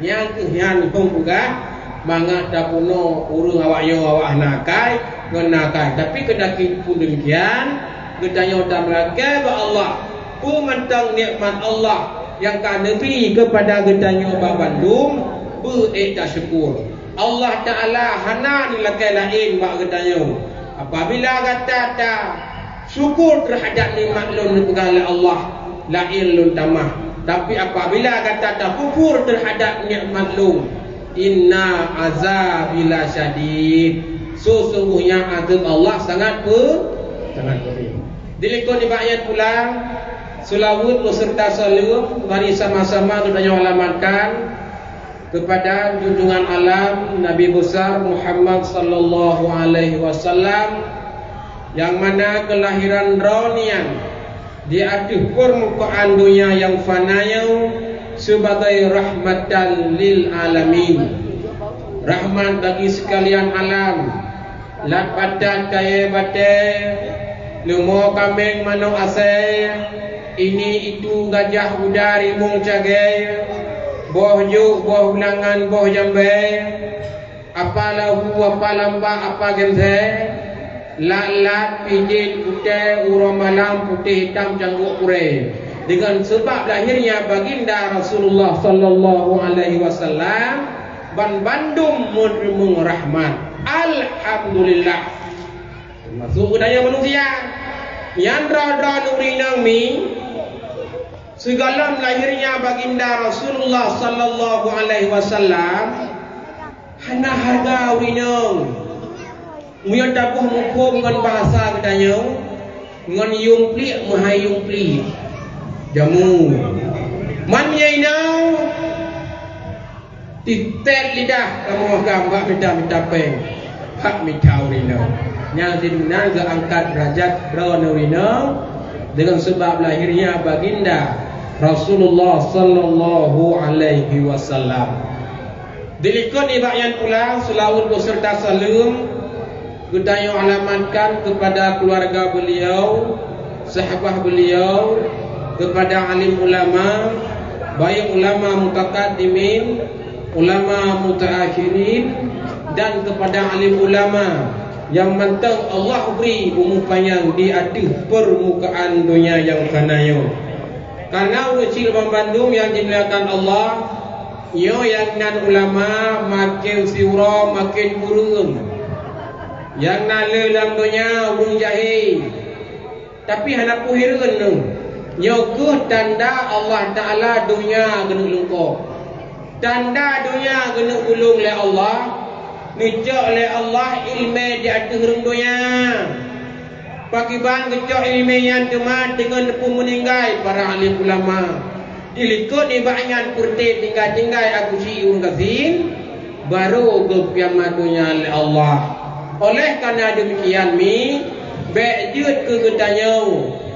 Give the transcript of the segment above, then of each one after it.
yang kehian hong juga mangga tapuno urung awaknya awak nakai ngenakai. Tapi kedaki pun demikian gedanya udah melakai ba Allah pun mentang nikmat Allah yang kan beri kepada gedanya Obah Bandung berita syukur. Allah Ta'ala hana nilakai lain bak gedanya. Apabila kata ta syukur terhadap nikmat lun negara Allah lain lun tamah. Tapi apabila kata ta kufur terhadap nikmat lun, inna azabila syadid, sesungguhnya azab Allah sangat pedih. Dilikut di ayat pulang selawat beserta salam mari sama-sama kita alamatkan kepada junjungan alam Nabi besar Muhammad sallallahu alaihi wasallam yang mana kelahiran ronian di atas permukaan dunia yang fanaya sebagai rahmatan lil alamin, rahmat bagi sekalian alam. Lat badat kaya batai lumo kambing mano asai ini itu gajah udar rimung cagai boh juk boh ulangan boh jambe apa lahu apa lambak apa gemse lat pidit putih urang malam putih hitam cangguk pure. Dengan sebab lahirnya baginda Rasulullah sallallahu alaihi wasallam ban Bandung menerima rahmat. Alhamdulillah. Masuk budaya manusia yang radha nurinang mi segala lahirnya baginda Rasulullah sallallahu alaihi wasallam hana harga urinang. Muya tabuh mukum dengan bahasa katanya dengan yumpli mahai yumpli jamu man yainau titel lidah kamu gambar minta peng hak mitau rino yang didunia ke angkat derajat rino dengan sebab lahirnya baginda Rasulullah sallallahu alaihi wasallam. Dilikut ibayan pulang selawat beserta salam kita yang alamatkan kepada keluarga beliau, sahabat beliau, kepada alim ulama, baik ulama mutakaddimin, ulama mutaakhirin, dan kepada alim ulama yang mentang Allah beri umur panjang di atas permukaan dunia yang fanaya. Karena ucil Bandung yang dimuliakan Allah, yo yang nan ulama makin siura makin burung. Yang nala dalam dunia urung jahil tapi hendak puhiran tu nyokuh tanda Allah Ta'ala dunia kena lungkok, tanda dunia kena ulung oleh Allah, ngejak oleh Allah ilmu di atas dunia pakiban ngejak ilmu yang temat dengan pun meninggal para alim ulama dilikut ibayan kurti tinggal-tinggal aku siur kazin baru ke kiamat dunia oleh Allah. Oleh karena demikian mi bejut ke getanya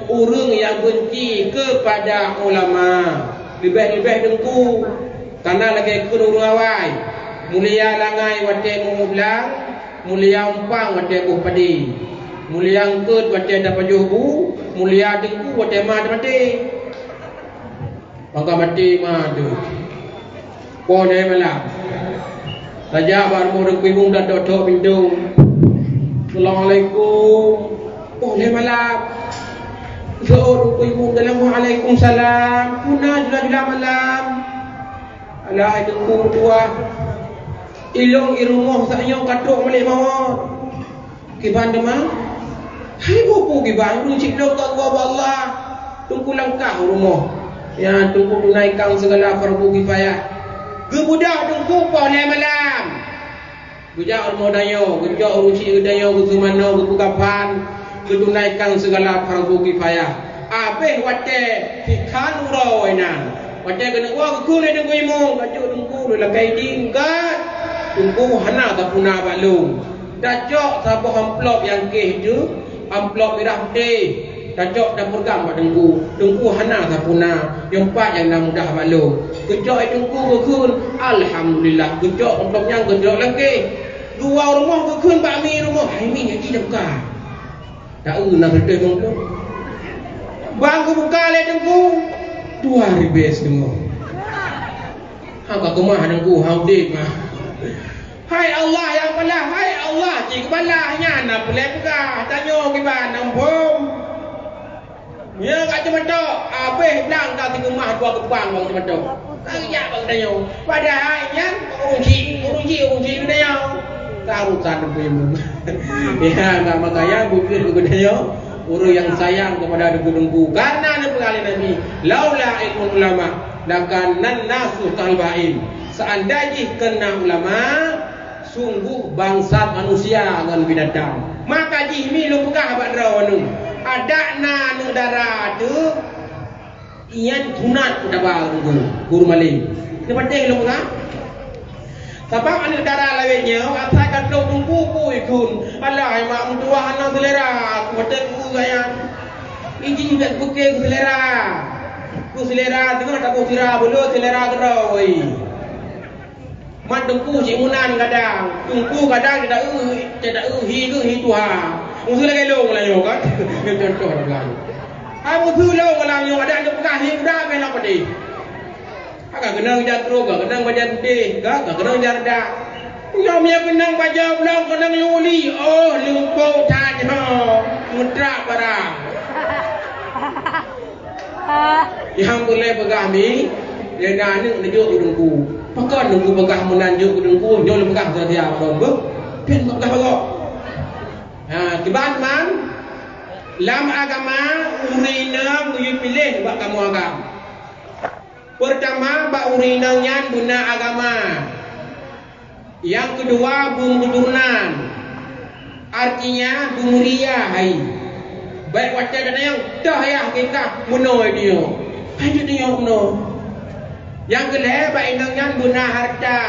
urang yang benci kepada ulama lebih-lebih dengku karena lagi kurung awai mulia langai wate mumublang mulia umpang wate buh padi mulia angkut wate dapat juhu mulia dengku wate mah mati maka mati mah tu pone malam saja baru mau dengku dah dok pintu. Assalamualaikum. Boleh malam. Zuhur ibu dalam Waalaikumsalam. Punah jula malam. Alah dengku tua. Ilong irumuh saknya katuk balik mawar. Kiban demang. Hai buku kiban runcik dok gua Allah. Tunggu langkah rumah. Ya tunggu naikkan segala fardu kifayah. Gebudak dengku boleh malam. Gujak ormodayo, gujak urusi udayo, guzumano, gubukapan, gudunaikan segala fardu kifayah. Apeh wate ikan urawainan. Wate kena wah kule dengku imong, kacuk dengku la kaiding gat. Dengku hana tapuna balung. Dacok sabo amplop yang ke itu, amplop merah putih. Dacok dapur gambar dengku. Dengku hana tapuna, yang empat yang nak mudah balung. Gujak dengku bekun, alhamdulillah. Gujak amplopnya gujak lagi. Dua rumah kekun bakmi rumah. Hai mi yang tidak buka. Tak nak berdeh mongko. Bang ku buka le dengku. 2000 semua. Hang kemah nangku hang dik mah. Hai Allah yang belah, hai Allah cik belahnya nak boleh buka tanya ke ban nampum. Ya kat cemetok, habis bilang kau tiga mah dua kepang bang cemetok. Ayat bang tanya. Padahal yang urung ji tanya. Karutan pun. Ya enggak makanya bukan tanya. Orang yang sayang kepada dengku-dengku karena ada pengalih Nabi laula ilmu ulama lakanan nasu kalbain. Seandainya kena ulama sungguh bangsa manusia dengan binatang. Maka jihmi lu pegah abad rawanu ada na negara tu ian tunat pada baru guru maling. Ini penting lu pegah. Sebab anak darah lainnya asalkan kau tunggu ikun Allah yang mak mentua anak selera aku betul gaya ini juga bukan ku selera tengok tak ku sirah bulu selera keroi mat tunggu si munan kadang tunggu kadang tidak hi tuha musuh lagi long lah yo kan contoh dah hai musuh long lah yo ada bukan hi dah melak pedih agak kenang jatro agak kenang baca putih agak kenang jarda nyom yang kenang baca belum kenang luli oh lupa tanya mudra barang yang boleh pegami yang nani nunjuk udungku pakai nunggu pegah menanjuk udungku nyol pegah setia domba pin pegah pegah kibat man lam agama urina muyu pilih buat kamu agama. Pertama, bak urinannya guna agama. Yang kedua, bung keturunan. Artinya bumuria hai. Baik wajah dan yang dah ya kita menoi dia. Hai dia menoi. Yang kedua, bak inangnya guna harta.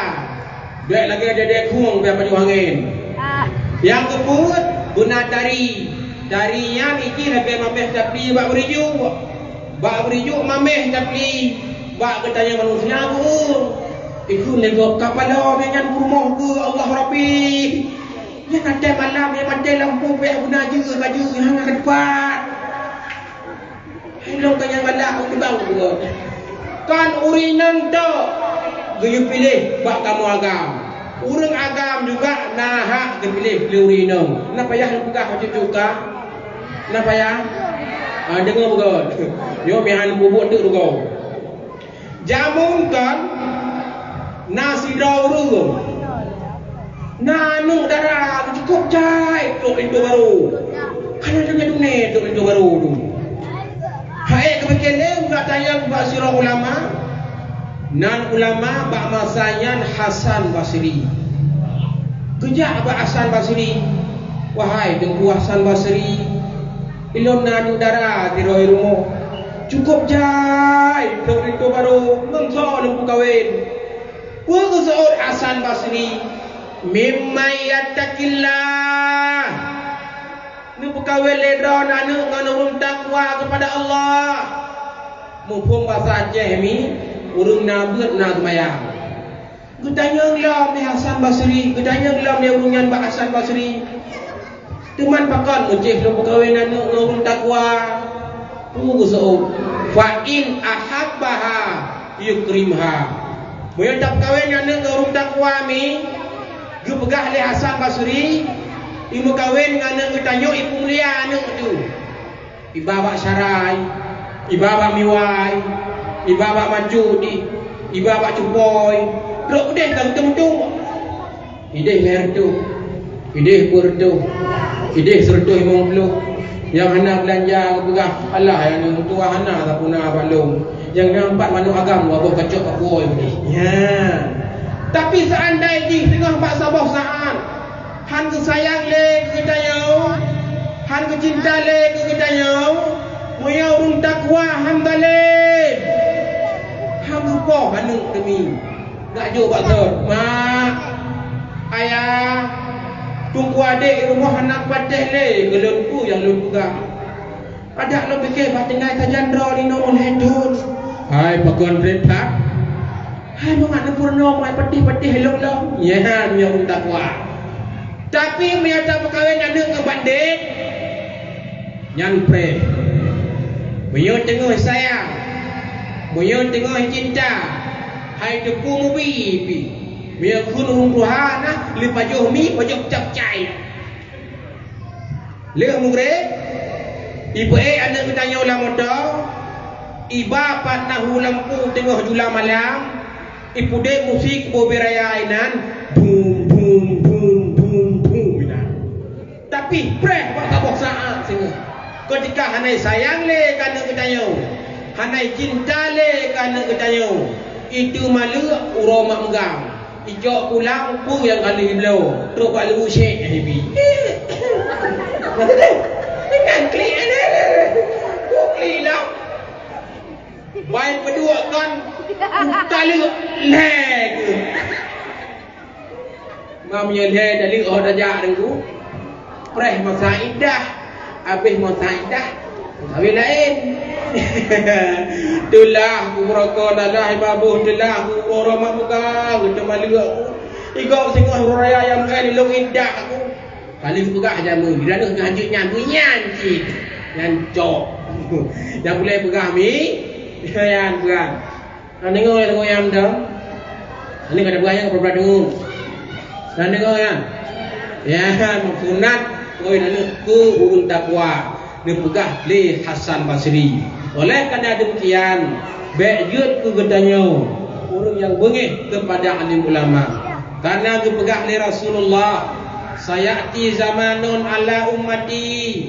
Baik lagi ada dekung biar baju angin. Yang kedua, guna dari. Darinya iki lebih mameh tapi bak beriju. Bak beriju mameh tapi bak ketanya manusia aku itu nego kapal dengan rumah ke Allah Rabbi yang ada malam yang ada lampu yang guna juga baju yang akan dapat helong kaya malam aku bang kan urinang tu gaya pilih bak kamu agam urang agam juga nahak dia pilih urinang kenapa ya buka macam juga kenapa ya dengar bukan yo mihan bubuk tu juga jamun kan nasi daur nanu darah cukup cai tok itu baru kan ada dunia tok itu baru tu hai kebetulan enggak tanya bak sirah ulama nan ulama bak masanya Hasan Basri kejak bak Hasan Basri wahai tengku Hasan Basri ilon nanu darah di rumah cukup jai tok itu baru ngso lempu kawin wa qazul Hasan Basri mimma yattaqillah lempu kawin ledon anu nganurung takwa kepada Allah mumpung bahasa Aceh mi urung nabut nak mayang gedanya ngelam ni Hasan Basri gedanya ngelam ni urungan Pak Hasan Basri teman pakan ucih lempu kawin anu nganurung takwa Ugusul fa in ahabbaha yukrimha. Moyo tak kawin ngane ngurung takwa mi, ge pegah le Hasan Basri, ibu kawin ngane ngetanyo ibu mulia anu tu. Ibabak sarai, ibabak miwai, ibabak majudi, ibabak cupoy. Rok deh kang tung-tung. Ideh leher tu. Ideh pur tu. Ideh sertuh 50. Yang hendak belanja berah Allah yang tua hana tak punah balung yang nampak manuk agam abah kacok kapoi ni ya tapi seandainya tengah pak sabah saat han sayang le kita yo han cinta le kita yo moya urung takwa han bale han lupa hanung demi gak jo pak sor mak ayah tunggu adik rumah anak patih le gelunku yang lu pegang ada lo fikir batingai tajandra ni nomor hedun hai pakuan berita hai mengana purno mai patih-patih long-long ya yang takwa tapi menyata perkawin ada ke bandit yang pre Beliau tengah sayang, beliau tengah cinta. hai depu mubi Mia kun hung Tuhan li pajoh mi pajoh cap cai. Le mugre ibu anak bertanya ulama dah. Iba patna lampu tengah jula malam. Ibu de musik boberaya ainan bum bum bum bum bum ina. Tapi preh buat kabok saat singa. Ketika hanai sayang le kana bertanya. Hanai cinta le kana bertanya. Itu malu uroma megang. Ijok pulang pun yang kali belau. Terus pak lu syek happy. Dengan klik ada. Klik lah. Baik berdua kan. Kali leg. Mamnya leg dari oh dajak dengku. Preh masa indah. Habis masa indah. Habis lain. Itulah kuroko dadah babuh itulah kuroro mabuka kita malu aku. Igau singah raya yang kali long indah aku. Kali buka jamu di dalam ngajuknya bunyian cik. Nyancok. Yang boleh pegah mi. Yang berat. Dan tengok yang dah. Ini kada buah yang berberadu. Dan tengok ya. Ya, sunat koi nanu ke urun takwa. Dia pegah li Hasan Basri. Oleh kerana demikian, bejut ku gedanya orang yang bengih kepada alim ulama. Karena ku pegah li Rasulullah, sayati zamanun ala ummati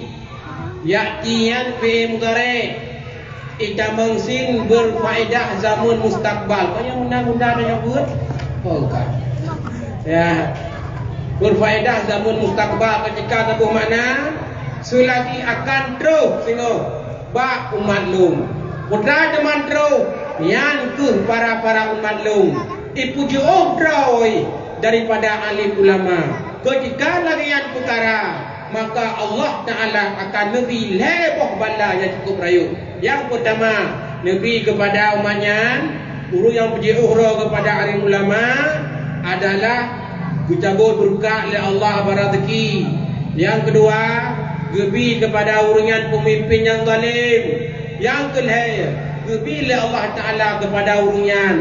ya'tiyan fi mudhari. Ita mengsin berfaedah zaman mustakbal. Kau yang undang-undang yang buat? Oh kan. Ya. Berfaedah zaman mustakbal ketika tabuh makna selagi akan terus sehingga bak umat lum putra teman terus yang ke para umat lum ipuji obrawai daripada alim ulama ketika lagi yang perkara maka Allah Ta'ala akan lebih leboh bala yang cukup rayu. Yang pertama Nabi kepada umatnya guru yang puji uhra kepada alim ulama adalah kucabut berkah oleh Allah barazeki. Yang kedua gebi kepada urusan pemimpin yang zalim. Yang kelihaya gebi oleh Allah Ta'ala kepada urusan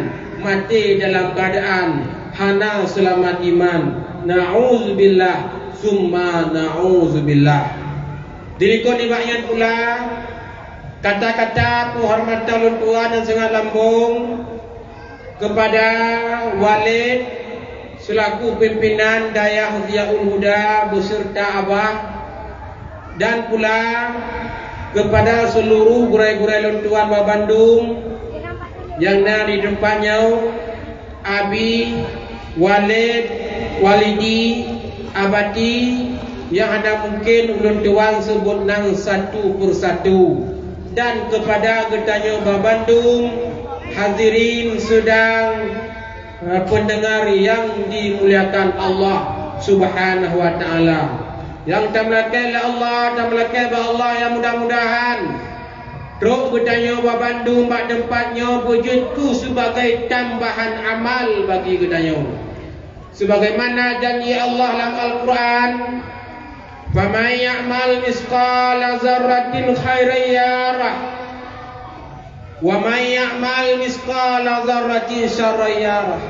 mati dalam keadaan hana selamat iman. Na'udzubillah summa na'udzubillah. Dirikut ibaknya pula kata-kata penghormatan tua dan sangat lambung kepada Walid selaku pimpinan Dayah Ziaul Huda beserta abah, dan pula kepada seluruh gurai-gurai lontuan Bandung yang ada di tempatnya, Abi, Walid, Walidi, Abati, yang ada mungkin ulun tuan sebut nang satu persatu, dan kepada getanya Bandung, hadirin sedang pendengar yang dimuliakan Allah Subhanahu wa Ta'ala. Yang tamlakai Allah, tamlakai Allah yang mudah-mudahan terus bertanya Bandung bak tempatnya wujudku sebagai tambahan amal bagi getanya. Sebagaimana janji Allah dalam Al-Quran, "Faman ya'mal misqala dzarratin khairan yarah, wa man ya'mal misqala dzarratin syarran yarah."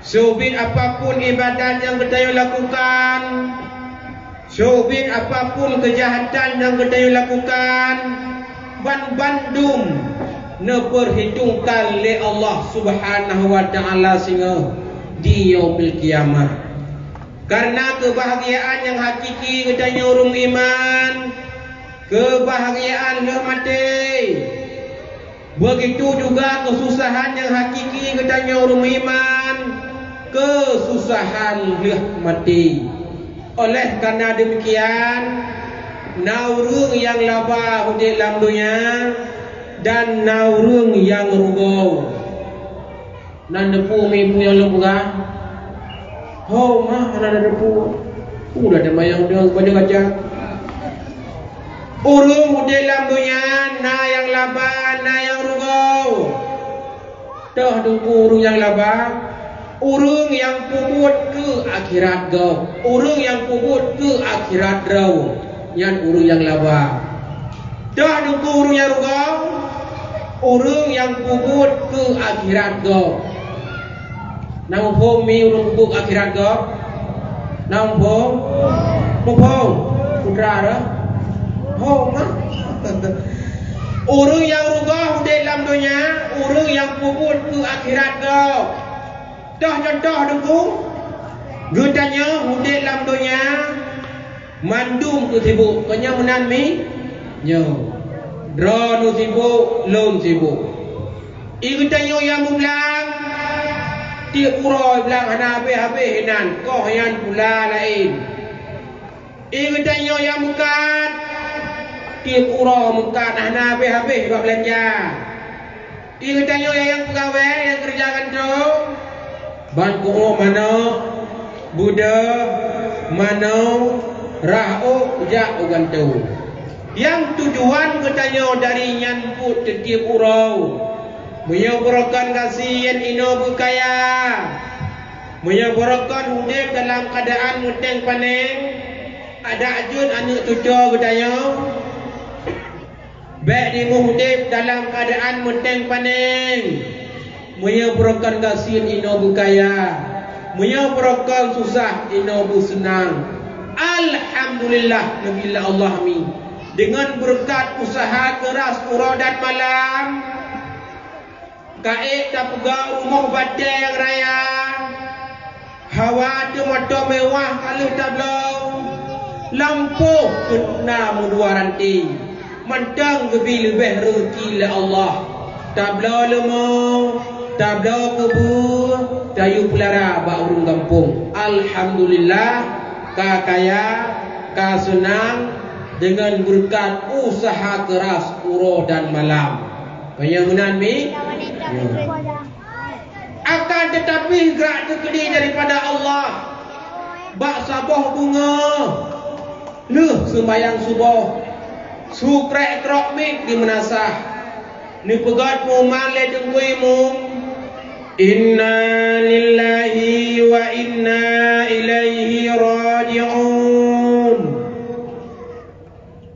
Subit apapun ibadat yang kita lakukan, subit apapun kejahatan yang kita lakukan, Bandung neperhitungkan oleh Allah Subhanahu wa Ta'ala sehingga di yaumil kiamah. Karena kebahagiaan yang hakiki katanya orang iman, kebahagiaan le mati. Begitu juga kesusahan yang hakiki katanya orang iman, kesusahan le mati. Oleh karena demikian, naurung yang laba di dalam dunia dan naurung yang rugo. Nan depu ibu yang lembuga. Oh mah ada depu. Udah ada mayang dia banyak aja. Urung di dalam dunia na yang laba na yang rugo. Dah depu urung yang laba. Urung yang puput ke akhirat go. Urung yang puput ke akhirat rau. Yang urung yang laba. Dah depu urung yang rugo. Urung yang puput ke akhirat go. Nang phom mi urung buk akhirat go. Nang phom. Phom. Putra dah. Hong ah. Orang yang rugah di dalam dunia, orang yang puput ke akhirat go. Dah contoh dengku. Gutanya di dalam dunia mandum tu sibuk, kanya menan mi nyo. Dro nu sibuk, lom sibuk. Gutanya yang mulang tiap uroi bilang hana habis hinan, koh yang pula lain. Gutanya yang mukat tiap uroi mukat hana habis buat belanja. Gutanya yang pegawai yang kerja kantor ban ko mana Buddha mana Ra'u jak ugantu. Yang tujuan katanya dari nyanput setiap urau menyebarakan kasihan ino bukaya, menyebarakan hidup dalam keadaan muteng paneng, ada ajun anak cucu katanya baik di hidup dalam keadaan muteng paneng, menyebarakan kasihan ino bukaya, menyebarakan susah ino bu senang. Alhamdulillah nabilah Allah mi dengan berkat usaha keras urau dan malam kaik tak pegak rumah badai yang raya hawa tu motor mewah kalau tak belum lampu kena mudua ranti mentang lebih rezeki le Allah tak belum lemah tak belum kebun tayu pelara bak urung kampung. Alhamdulillah ka kaya, ka senang dengan berkat usaha keras urau dan malam. Penyamunan mi akan tetapi gerak terkedi daripada Allah. Bak sabah bunga leh sembayang subuh sukrek krok mik di menasah ni pegat muman le dengkui mum. Inna lillahi wa inna ilaihi raji'un.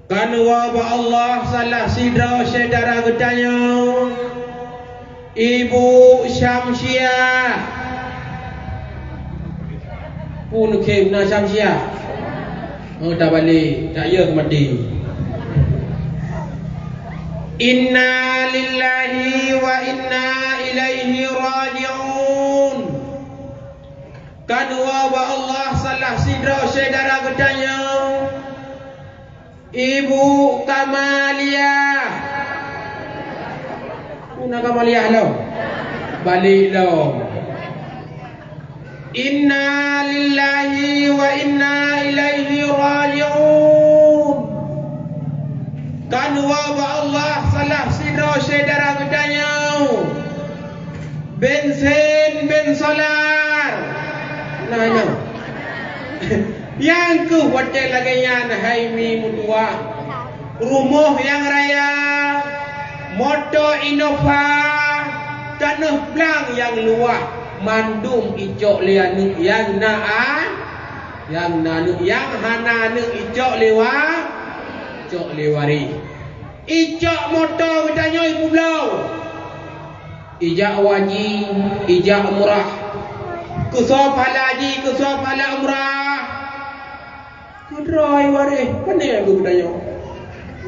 Kan wabah Allah salah sidra saudara katanya Ibu Syamsiah pun kena Syamsiah tak balik tak ya mati. Inna lillahi wa inna ilaihi raji'un. Kan wabah Allah salah sidra saudara katanya Ibu Kamaliyah. Puna Kamaliyah lo. Balik lo. Inna lillahi wa inna ilaihi raji'un. Kan wabah Allah salah sidra saudara katanya bensin ben solar. Nah. Yang ke hotel lagi yang Haimi mutua rumah yang raya motor Innova tanah belang yang luah mandum icok lianu yang naa yang nanu yang hana nu icok lewa icok lewari icok motor katanya ibu belau ijak wajib ijak murah kusop halaji kusop hala umrah kudrai waris pandai aku bertanya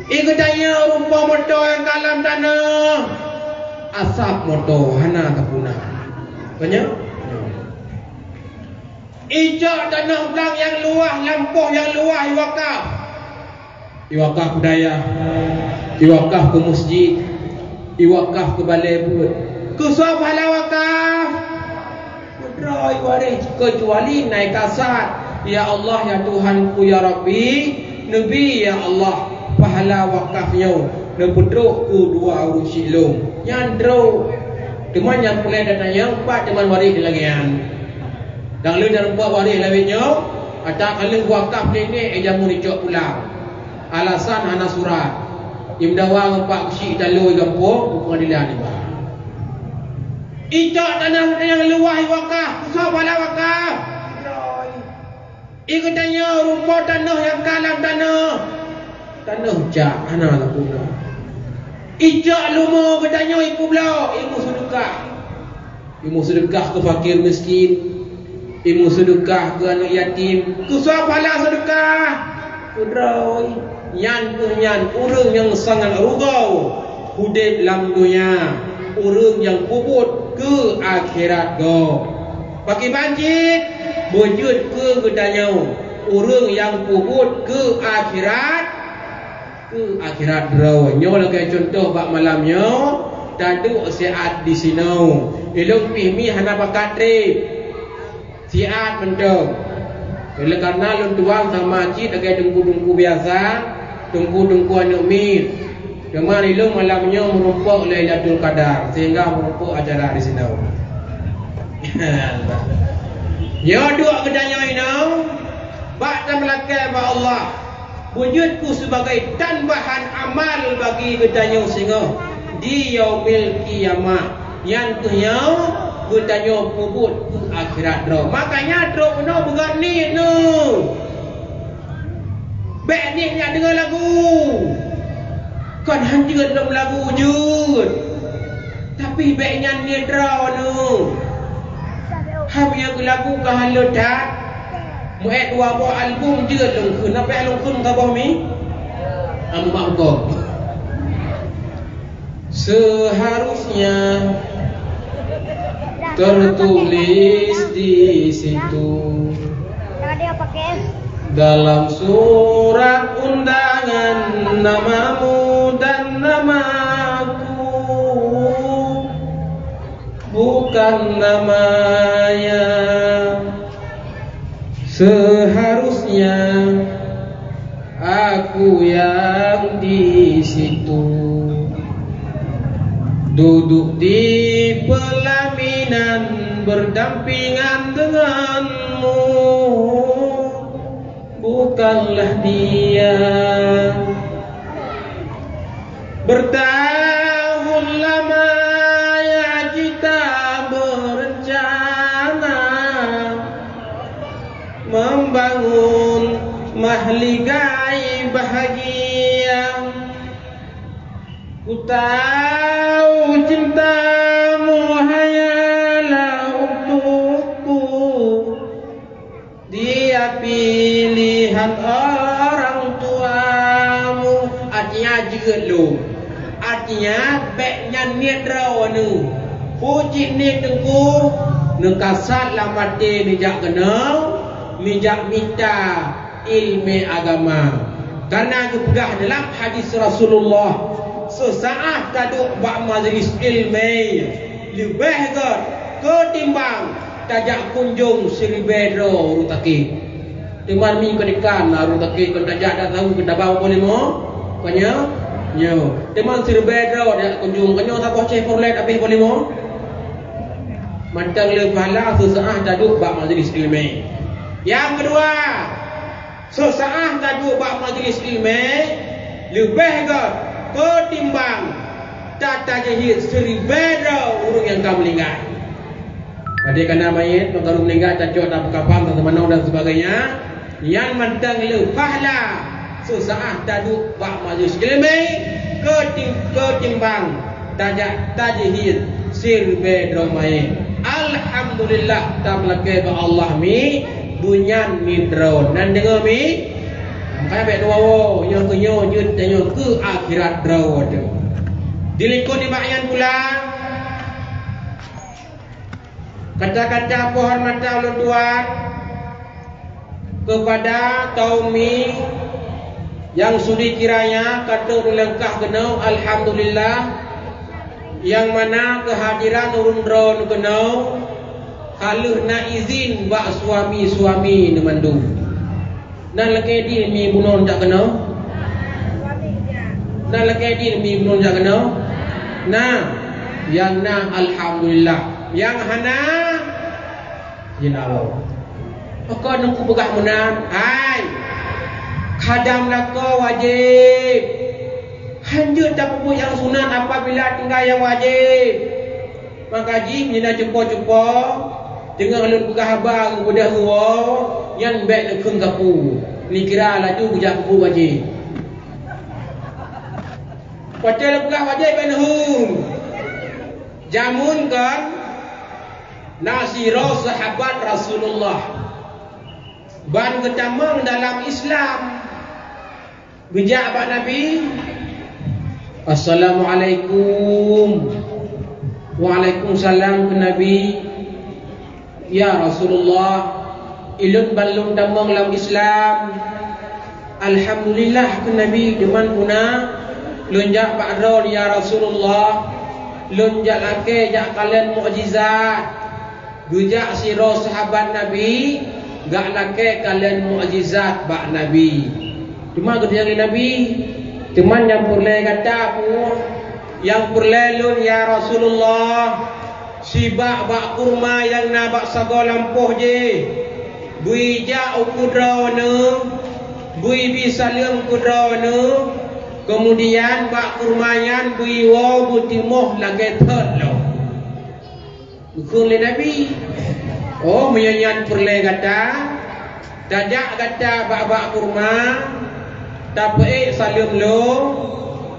katanya rumpah motor yang kalam tanah asap motor hana kapuna banyak ijak tanah belang yang luah lampuh yang luah iwakaf budaya iwakaf ke masjid iwakaf ke balai buat kusop hala wakaf kudrai waris kecuali naik kasat. Ya Allah ya Tuhanku ya Rabbi Nabi ya Allah pahala wakafnya nepedruk ku dua urus silum nyandro teman yang pulai datanya empat teman waris lagian dan lu dan empat waris lainnya ada kalau wakaf ni jamu dicok pulang alasan hana surat imdawa empat usi dalu gampung pengadilan ni ijak tanah yang luah wakaf usah pahala wakaf. Katanya rumah tanah yang kalam tanah jak hana tak pula ijak lumo katanya ibu belau ilmu sedekah Ilmu sedekah ke fakir miskin, ilmu sedekah ke anak yatim, ke siapa lah sedekah? Udroi, yan ke yan, orang yang sangat rugau, hudib dalam dunia, orang yang puput ke akhirat go. Pakai banjir, berjud ke gedanyau, orang yang puput ke akhirat draw. Nyo lah kayak contoh bak malamnya, tadu siat di sini. Ilung pihmi hana bakat trip, siat mentok. Oleh karena lun tuang sama cik agak dengku-dengku biasa, dengku-dengku anak mit. Cuma ilung malamnya merumpuk Lailatul Qadar sehingga merumpuk acara di sini. Ya dua kedanya ini, bak dan melakai ba Allah. Wujudku sebagai tambahan amal bagi kedanya sehingga di yaumil kiamah yang tuhnya bertanya puput akhirat draw. Makanya draw kena berani no. Baik ni nak dengar lagu. Kan hancur dalam lagu wujud. Tapi baiknya ni draw no. Habis lagu ke halut dah. Muat dua buah album je longkun. Apa longkun tabah mi? Amak kau. Seharusnya tertulis di situ dalam surat undangan namamu dan namaku, bukan namanya. Seharusnya aku yang di situ, duduk di pelaminan berdampingan denganmu, bukanlah dia. Bertahun lamanya kita berencana membangun mahligai bahagia. Ku tahu cintamu hanyalah untukku, dia pilihan orang tuamu. Artinya juga lu, artinya baiknya niat rawana puji niat tengku nengkasat lah mati nijak kenal nijak minta ilmu agama. Karena aku pegah dalam hadis Rasulullah, sesaat taduk bak majlis ilmu lebih ketimbang tajak kunjung seribero rutaki. Timbang mi kedikan rutaki kan tajak dah tahu kita bawa boleh mo kanya nyo. Timbang seribero dak kunjung kanyo tak boh Chevrolet habis boleh mo. Mantang le pahala sesaat taduk bak majlis ilmu. Yang kedua, sesaat taduk bak majlis ilmu lebih ketimbang tata jahit seribero urung yang kamu meninggal. Pada kena mayit, maka urung meninggal cacok tak kapam tak temanau dan sebagainya. Yang mentang le pahala sesaat taduk bak majlis ilmu ketimbang tata jahit seribero mayit. Alhamdulillah tak melakai ba Allah mi bunyan mi drone dan dengar mi. Makanya baik dua yang kenyo jut tanyo ke akhirat draw ada. Dilikut di bakyan pula. Kata-kata pohon mata ulun tuan kepada kaumi yang sudi kiranya kata lengkah kenau alhamdulillah, yang mana kehadiran urun draw kenau kalau nak izin bak suami-suami nemandu. Nak laki di mi bunon tak kena. Nak laki di mi bunon tak kena. Nah, yang na alhamdulillah. Yang hana jinawo. Maka nungku begah munan. Hai. Khadam lako wajib. Hanjur tak pupuk yang sunat apabila tinggal yang wajib. Maka ji mina jumpa-jumpa dengan alun begah abang kepada huwa yang baik nak keng kapu. Ni kira laju bujak kapu wajib. Pacal begah wajib ben hum. Jamun kan nasiro sahabat Rasulullah. Ban ketamang dalam Islam. Bijak Pak Nabi. Assalamualaikum. Waalaikumsalam ke Nabi. Ya Rasulullah, ilun balung damang dalam Islam. Alhamdulillah ke Nabi deman puna lunjak ba'dol ya Rasulullah. Lunjak lake jak kalian mukjizat. Gujak siro sahabat Nabi, gak lake kalian mukjizat bak Nabi. Cuma kejari Nabi, teman yang purle kata pun, yang purle lun ya Rasulullah. Sibak bak kurma yang nabak sago lampuh je. Bui jak ukudrawana, bui bisalim kudrawana. Kemudian bak kurmayan bui wo butimuh lagi thot lo. Bukan le Nabi. Oh menyanyian purle kata, tajak kata bak kurma, tak pe salim lo,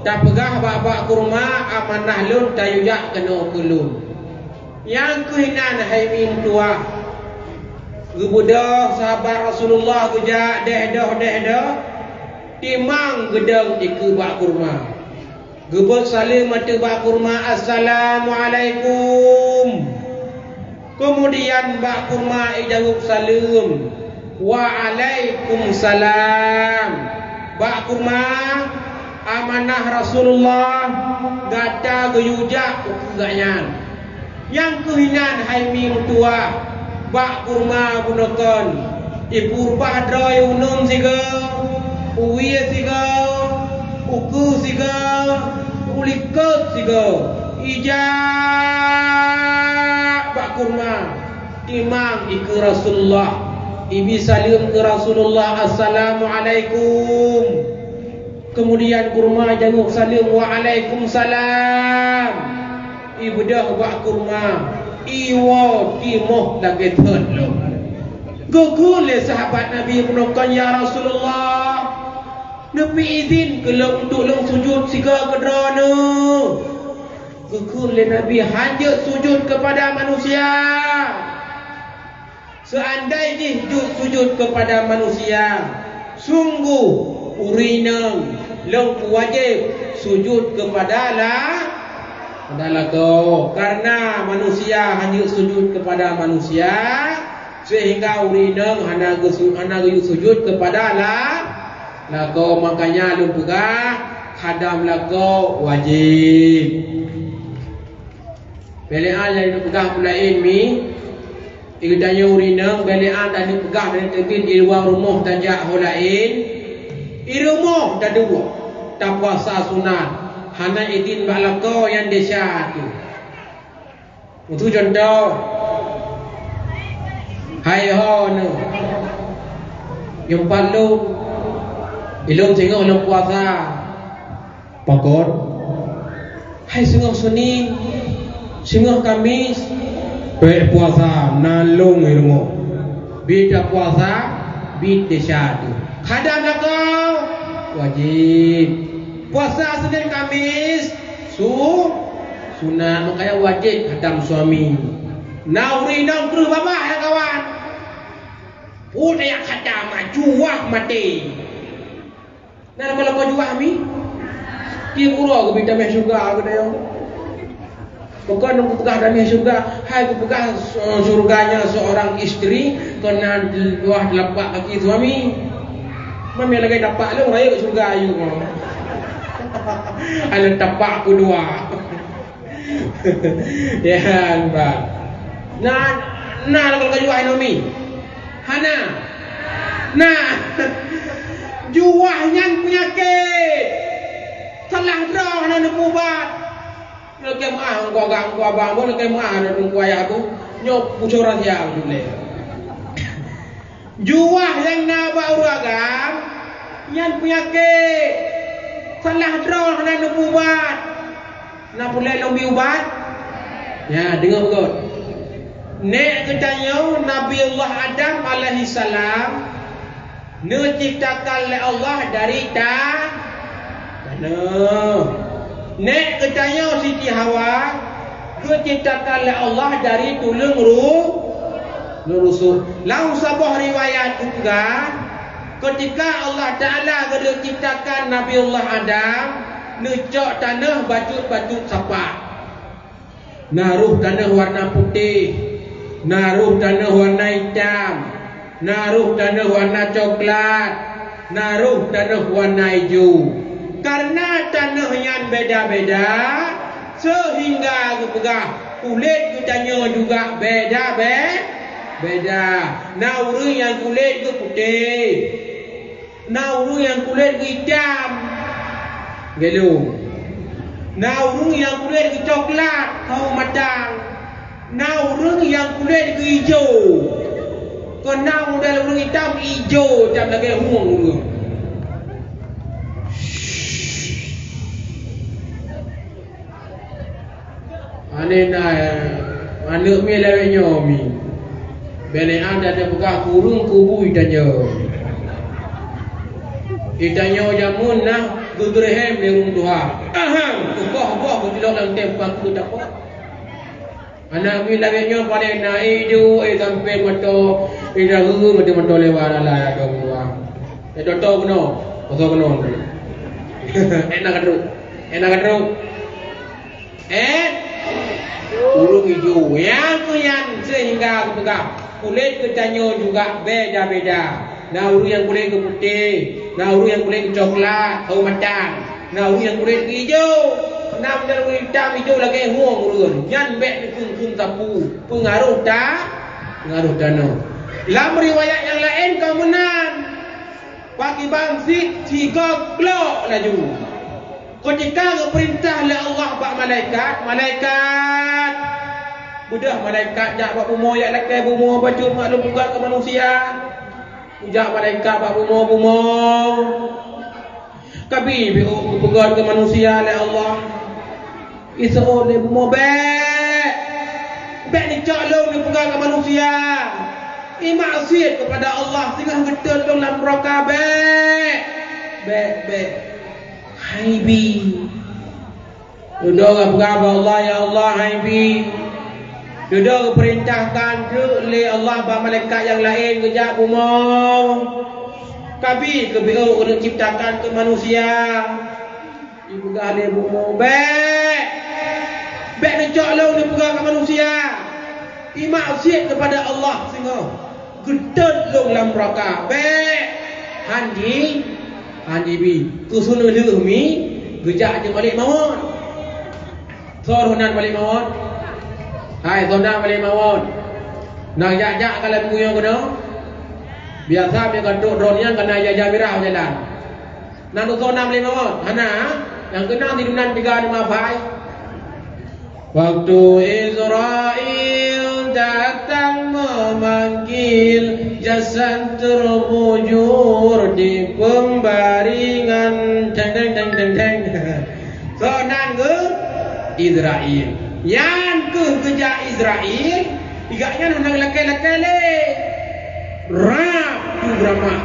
tak pegah bak kurma amanah lo tayujak kena kulun. Yang kehinan hai mim tua. Gebudah sahabat Rasulullah gejak deh timang gedang iku bak kurma. Gebut salim mata bak kurma assalamualaikum. Kemudian bak kurma jawab salam waalaikumsalam. Bak kurma amanah Rasulullah gata geyujak uganyan. Yang kehinan hai mim tua bak kurma gunakan ibu rubah droy unum siga uwiya siga uku siga ulikat siga ijak bak kurma timang ke Rasulullah ibi salim ke Rasulullah assalamualaikum. Kemudian kurma jawab salim waalaikumsalam. Ibadah bak kurma iwa timuh lagi thot lo. Gugul sahabat Nabi menekan ya Rasulullah. Nabi izin kalau untuk long sujud siga kedrana. Gugul Nabi hanya sujud kepada manusia. Seandainya sujud kepada manusia, sungguh urinang long wajib sujud kepada adalah kau, karena manusia hanya sujud kepada manusia sehingga urinang hana sujud kepada kau, makanya lu pegah hadam kau wajib. Belian yang pegah pulain mi igdanya urinang belian dan pegah dan terbit di luar rumah tajak holain i rumah dah dua tak puasa sunat hana idin balako yang desa tu. Itu contoh. Hai ho no. Yang palu ilum tengok ilum puasa. Pakor. Hai sengah Senin, sengah Kamis, pe puasa nalung ilmu. Bida puasa bid desa tu. Khadam lakau wajib. Puasa Senin Kamis sunat, makanya wajib hadam suami. Nauri nang terus babah ya kawan. Udah yang hadam juah mati. Nah kalau kau juah mi, dia kurang ke bidang surga ke dia. Bukan nunggu pegah dalam surga. Hai pegah surganya seorang istri kena juah delapak kaki suami. Mami lagi dapat lu raya ke surga ayu. Alam tapak kedua. Ya, Pak. Nah kalau kau jual nomi. Hana. Nah. Juahnya penyakit. Salah drah nak ubat. Nak kemah kau gang kau abang boleh kemah nak kau ayah aku. Nyok pucoran dia dulu. Juah yang nak bau agam. Yang penyakit. Salah drah nak ubat. Nak boleh lombi ubat? Ya, dengar betul. Nek ketanya Nabi Allah Adam alaihi salam diciptakan oleh Allah dari tanah. Nek ketanya Siti Hawa Diciptakan oleh Allah dari tulang rusuk. Lau sabah riwayat juga ketika Allah Ta'ala menciptakan Nabi Allah Adam, necok tanah baju-baju sapak, naruh tanah warna putih, naruh tanah warna hitam, naruh tanah warna coklat, naruh tanah warna hijau. Karena tanah yang beda-beda, sehingga pegah kulit kitanya juga beda. Nauru yang kulit ke putih, nauru yang kulit ke hitam, gelu. Nauru yang kulit ke coklat, kau matang. Nauru yang kulit ke hijau. Kau nauru dalam hitam hijau, macam lagi huang dulu. Ane na ane mi lawe nyomi. Bene anda ada buka kurung kubu itanya. Itanya jamun nah gudrehem di rumah Tuhan. Aham, ubah tidak dalam tempat tu tak apa. Anak mi lawe nyo pada na idu sampai mato ida huru mato lewat ala ada buah. Itu tahu keno, tahu keno. Enak kadru. Urung hijau yang sehingga kulit kitanya juga beda-beda. Nauru yang kulit ke putih, nauru yang kulit ke coklat, atau matang, nauru yang kulit ke hijau, nam dan hitam hijau lagi huang urun. Yan bek ni tapu pengaruh tanah. Dalam riwayat yang lain kemudian bagi bangsi 3 blok laju. Ketika perintah oleh Allah pak malaikat budak malaikat jak pak bumo yak lakai bumo baju maklum buka ke manusia. Ujak malaikat pak bumo. Kabi biu pegat ke manusia oleh Allah. Iso le bumo bek ni cak long ni pegat ke manusia. Maksiat kepada Allah sehingga getel dalam neraka bek. Haibi. Duduk berkata Allah ya Allah haibi. Duduk perintahkan oleh Allah bah malaikat yang lain kejap umum. Kabi kebiu kena ciptakan ke manusia. Ibu gale bumo bek necok long ni pegang ke manusia. Maksiat kepada Allah sehingga gedut long dalam neraka bek. Handi bi kusunu leuh mi gejak je balik mawon. Sorunan balik mawon. Hai sonda balik mawon. Nak jak kalau punya kena. Biasa dia gaduh drone kena jaja mirah jalan. Nak sonda balik mawon. Hana yang kena di dunan 3 5 bai. Waktu Israel datang memanggil, jasad terbujur di pembaringan. Teng. Sonan ke Israel. Yang kejak Israel, igaknya nang lakai-lakai le. Rap tu drama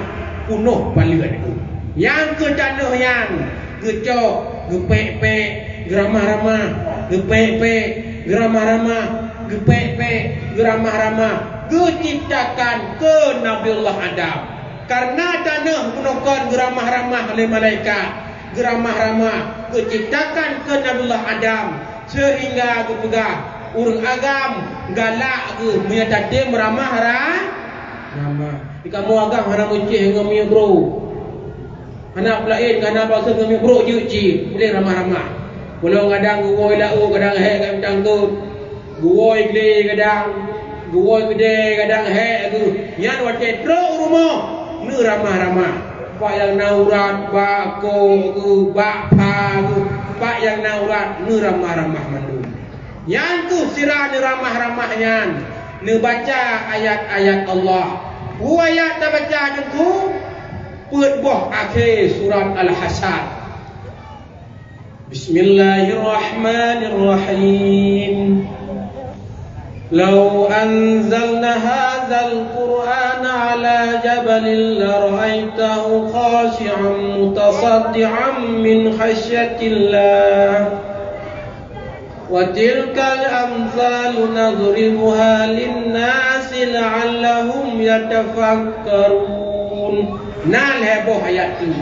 kuno balik itu. Yang ke tanah yang gecok, gepek-pek, geramah-ramah, gepek-pek, geramah-ramah, gepek-pek, geramah-ramah, diciptakan ke Nabiullah Adam. Karena tanah menokon geramah-ramah oleh malaikat, geramah-ramah diciptakan ke Nabiullah Adam, sehingga kepegah urang agam galak ke menyatakan ramah. Kamu agam hana muncih ngami bro. Anak lain kana bahasa ngami bro juci, boleh ramah-ramah. Kalau kadang guoi lau kadang he kat bentang tu. Guoi gede kadang he tu. Yan wace tro rumah nu ramah-ramah. Pak yang naurat bako ku bapa ku pak yang naurat nu ramah-ramah mandu. Yang tu sirah ni ramah-ramahnya. Ni baca ayat-ayat Allah. Ayat tak baca tu ปิดbuah akhir surat Al-Hasyr. Bismillahirrahmanirrahim. لو أنزلنا هذا القرآن على جبل لرأيته خاشعا متصدعا من خشية الله Wa tilkal amsalu nadribuha linnasi la'allahum yatafakkarun. Nal heboh ayat tu.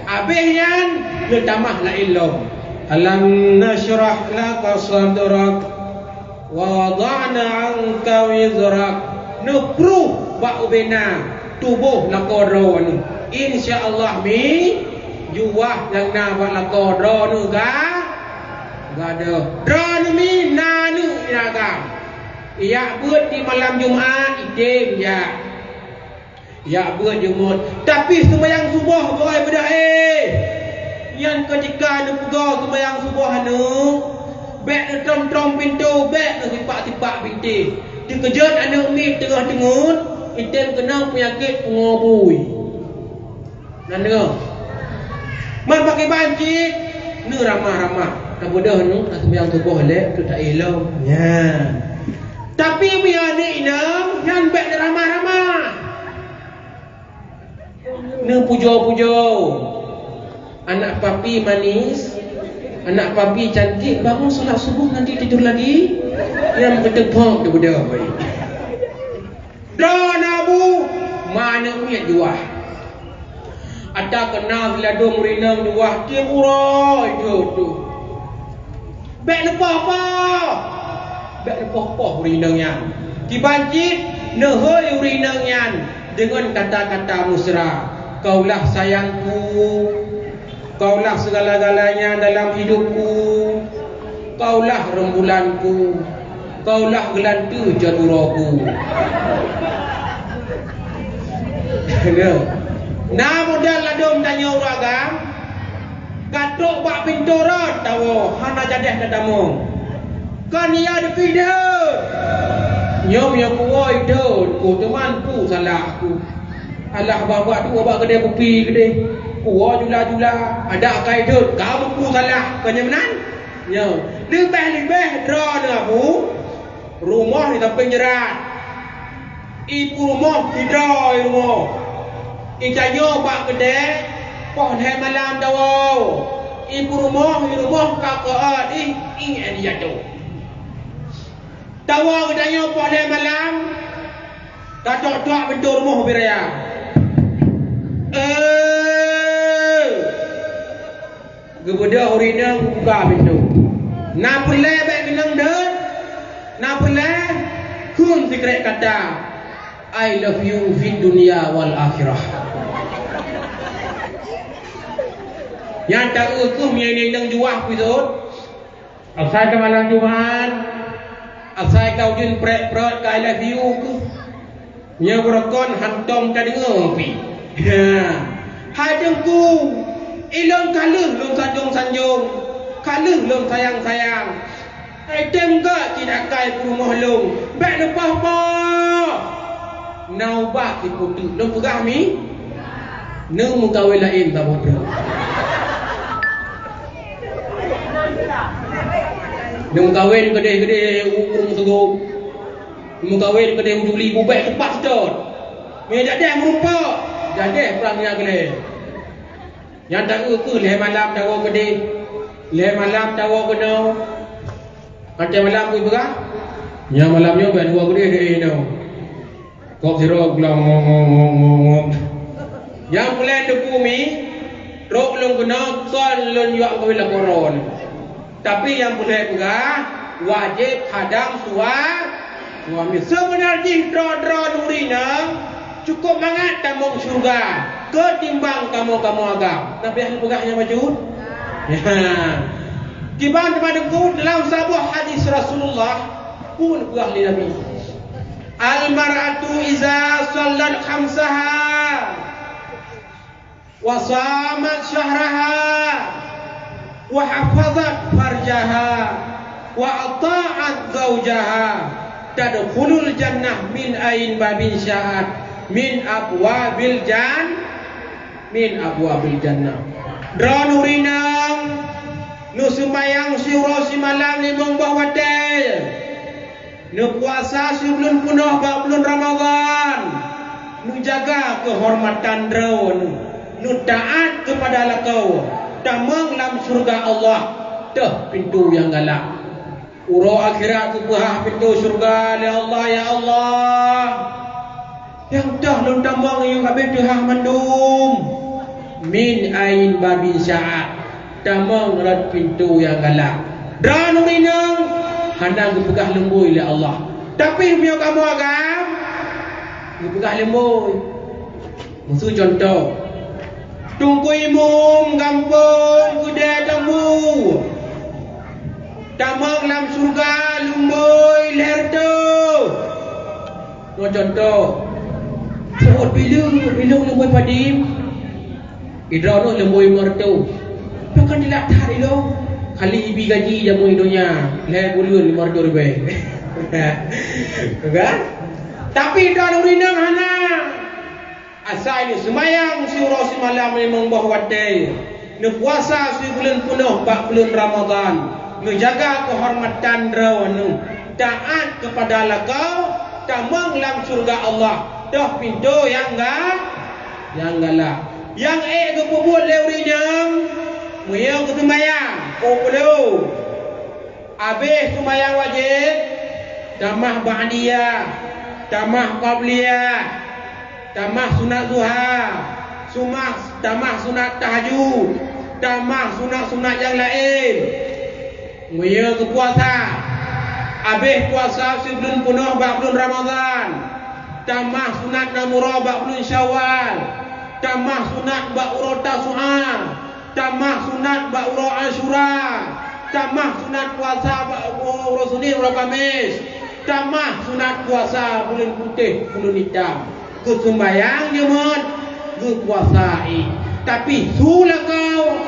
Habisnya le tamah la ilmu. Alam nashrah laka sadrak wa wada'na 'anka wizrak. Nupru ba'ubena tubuh lakodro ni. Insya-Allah mi juah yang na bak lakodro nu ga ada. Dro ni nanu iragam. Ya buat di malam Jumaat itim ya. Ya buat Jumaat. Tapi sembahyang subuh boleh bedah yang ketika nu pegah sembahyang subuh anu, bek trom-trom pintu, bek tipak-tipak pintu. Dikejut anak mi tengah tengut, itim kena penyakit pengobui. Dan dengar. Man pakai banci, nu ramah-ramah. Tak bodoh nu, tak sembahyang subuh lek tu tak elok. Ya. Tapi biar ni inam, yang bek ramah-ramah. Nu pujo-pujo. Anak papi manis, anak papi cantik, bangun solat subuh nanti tidur lagi. Yang ketepok tu bodoh baik. Dan abu mana punya juah. Ada kenal ladung rinang juah dia murah tu. Bek lepas apa? Bek lepas apa rinangnya? Dibancit nehoi rinangnya dengan kata-kata mesra. Kaulah sayangku, kaulah segala-galanya dalam hidupku, kaulah rembulanku, kaulah gelantu jaduraku. Nah modal ladum tanya uragam, katok bak pintu rot tahu, hana jadeh tadamu. Kan ia ada video. Nyom yang kuoi tu, ku teman ku salah aku. Alah bawa tu bawa kedai kopi kedai. Kuo jula-jula ada kai tu, kau ku salah, kenyaman? Yo, lebih draw dengan aku. Rumah di tepi jerat. Ibu rumah tidak rumah. Ikanyo bak kedai, pohon hai malam tahu. Ibu rumah kakak ingin dia tu. Tahu kedainya pohon hai malam. Katok-tok bentuk rumah beraya. Kemudian orangnya buka pintu. Nak boleh baik kenang dah. Nak boleh kun secret kata I love you fi dunia wal akhirah. Yang tak utuh yang nang juah pisut. Asal ke malam Jumaat. Asal kau jin prek-prek I love you ku. Nya berakon hantom tak dengar pi. Hai jengku ilong kaluh lom sanjung-sanjung, kaluh lom sayang-sayang. Ai tem ke tidak kai rumah lom. Bak lepas apa? Naubah ki putu. Lom pegah mi? Nang mengkawin lain tak bodoh. Nang kawin gede-gede urung segup. Nang kawin gede ujuli bubek tepat sedot. Me jadah merupa. Jadah perangnya gede. Yang tahu ke leh malam tahu gede. Leh malam tahu kena. Macam malam pun berah. Yang malamnya buat dua gede dia tu. Kok siro pulang ngomong. Yang mulai depu mi, rok long kena sol lon yuak kawin laporan. Tapi yang boleh berah wajib hadam suami. Sebenarnya dro nurina cukup banget kamu surga ketimbang kamu agam. Nabi ahli pegahnya majud. Ya. Kiban padaku dalam sebuah hadis Rasulullah pun pegah li Nabi. Al mar'atu iza sallat khamsaha wa shamat syahraha wa hafazat farjaha wa ata'at zawjaha tadkhulul jannah min ain babin sya'at min abwabil jannah. Dronurinang nu sembayang syuro si malam limong bah watel. Nu puasa sebelum penuh bulan Ramadan. Nu jaga kehormatan drone. Nu taat kepada lakau. Damang dalam surga Allah. Dah pintu yang galak. Uro akhirat tu buah pintu syurga ya Allah ya Allah. Yang dah lon tambang yang kabeh dah mandum. Min ain babin sya'at. Tambang rat pintu yang galak. Dan minang handang dipegah lembui oleh Allah. Tapi punya kamu agam dipegah lembui. Musuh contoh. Tunggu imum gampang kuda tamu. Tamang lam surga lumboi leher tu. No contoh. Sebut bila lumboi padim. Idra no lumboi mertu. Bukan dilatah dulu. Kali ibi gaji jamu idonya. Leher bulun 500 ribu. Kan? Tapi idra no rinang hana. Asal ini semayang si urus malam memang bahawa wadai. Ni puasa si bulan penuh 4 bulan Ramadan. Menjaga kehormatan rawanu, taat kepada lakau, tamang lam surga Allah. Dah pintu yang galak. Yang kepubul lewrinyang, muyang ke sembayang, perlu. Habis sembayang wajib, tamah ba'diyah, tamah qabliyah, tamah sunat zuha, tamah sunat tahajud, tamah sunat-sunat yang lain. Muya ke puasa. Habis puasa sebelum penuh bulan Ramadan. Tamah sunat namura bulan Syawal. Tamah sunat ba'ura Tasu'ah. Tamah sunat ba'ura Asyura. Tamah sunat puasa ba'ura Senin ba'ura Kamis. Tamah sunat puasa bulan putih bulan hitam. Ke sembayang nyemut, ke puasai. Tapi sulah kau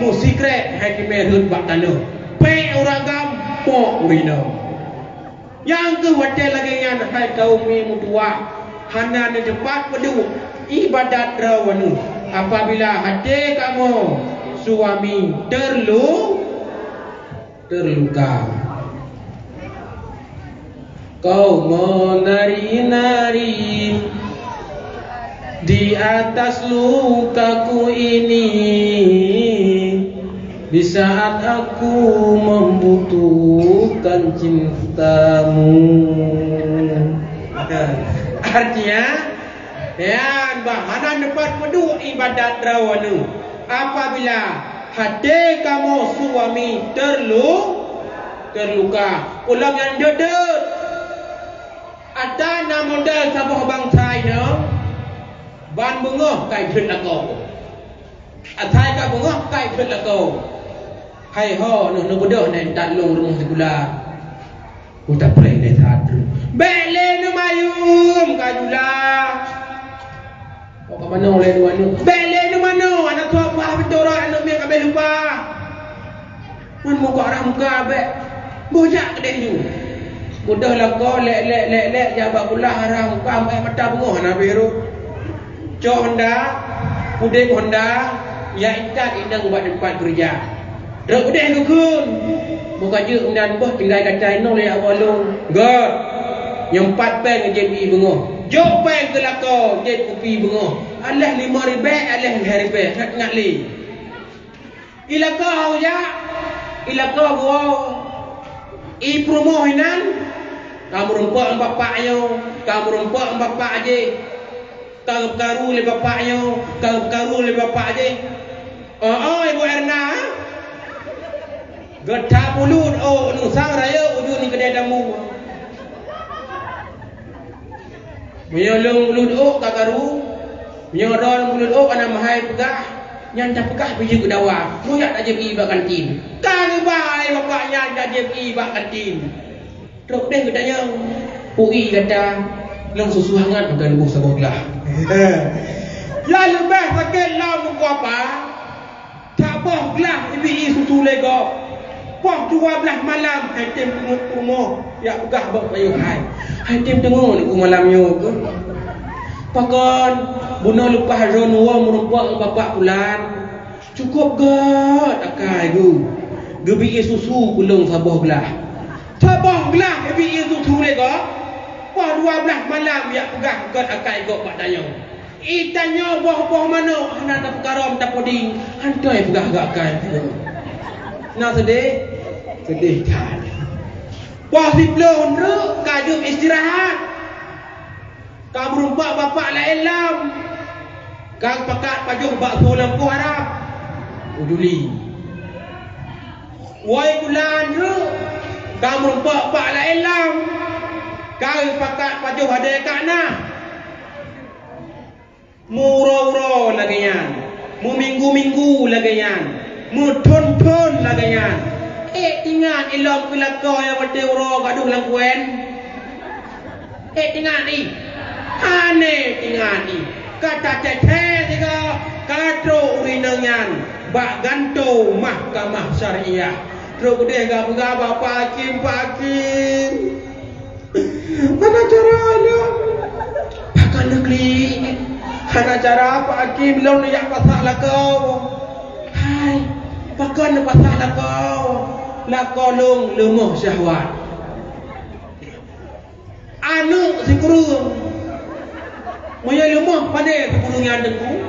musikret hakimah hud bak tanah. Pek orang gampok urina. Yang ke hotel lagi yang hai kaum mutua hana ni cepat pedu ibadat rawanu. Apabila hati kamu suami terluka, kau menari-nari di atas lukaku ini. Di saat aku membutuhkan cintamu. Artinya, yang bahanan dapat pedu ibadat rawanu. Apabila hati kamu suami terluka, ulang yang dedet. Ada nama model sabuh bangsa ini, ban bengah kai fit lakau. Atai ka bengah kai fit lakau. Hai ho no bodoh nek tak long rumah sekolah. Ku tak boleh nek satu. Bele no mayum kajula. Kok mana oleh dua ni? Bele no mano anak tua apa betul anak dia kabeh lupa. Mun muka orang muka abek. Bojak kedai tu. Bodoh lah kau lek jabat pula haram muka ambai mata bengah na biru. Cok Honda, Udin Honda, ya intak indang buat tempat kerja. Rok udeh dukun. Buka je kemudian boh tinggal kacai no le awalung. God. Yang 4 pen je pi bengah. Jok pen ke lako je kopi bengah. Allah 5 ribu, Allah 2 ribu. Nak ingat li. Ila kau ya. Ila kau gua. I promo hinan. Kamu rumput bapaknya, kamu rumput bapak je. Kau karu le bapaknya, kau karu le bapak je. Ibu Erna. Getah mulut nusang raya ujung ni kedai damu. Menyolong mulut kakaru, menyorong mulut ana mahai pegah, nyan tak pegah biji ke dawa. Moyak tak je pergi bak kantin. Kang bai bapaknya tak je pergi bak kantin. Teruk deh katanya. Pui kata, lang susu hangat bukan lebih sabotlah. Ya lebih sakit lah muka apa? Tak boh gelah ibi susu lego. Pok 12 malam Haitim tengok rumah ya pegah bak payuh hai. Haitim tengok ni malam yo ke. Pakon bunuh lepas ron wa merumpak bapak pulan. Cukup gak akai tu. Gebi susu kulung sabah belah. Sabah belah gebi susu lego. Pok 12 malam ya pegah gak akai gak pak dayang. Itanya boh-boh mana hana tak perkara tak poding. Hantai pegah gak akai. Nak sedih? Sedih kan. Pasti belum kajum istirahat. Kau berumpak bapak la ilam. Kau pakat pajuh bakso lampu harap. Uduli. Wai bulan kau berumpak bapak la ilam. Kau pakat pajuh hadai kana. Muro-uro lagian. Mu minggu-minggu lagian. Mu ton-ton lagian. Tinggal ilam kelakar yang mati uro gaduh langkuen. Tinggal ni. Aneh tinggal ni. Kata ceceh tiga. Katro urinangan. Bak ganto mahkamah syariah. Terus dia gabung-gabung Pak Hakim. Mana caranya? Pakai negeri. Mana cara Pak Hakim belum nak pasal kau. Hai, pakai pasal kau. Lakau long lemah syahwat. Anu si kurung. Moya lemah pandai kurung yang dengku.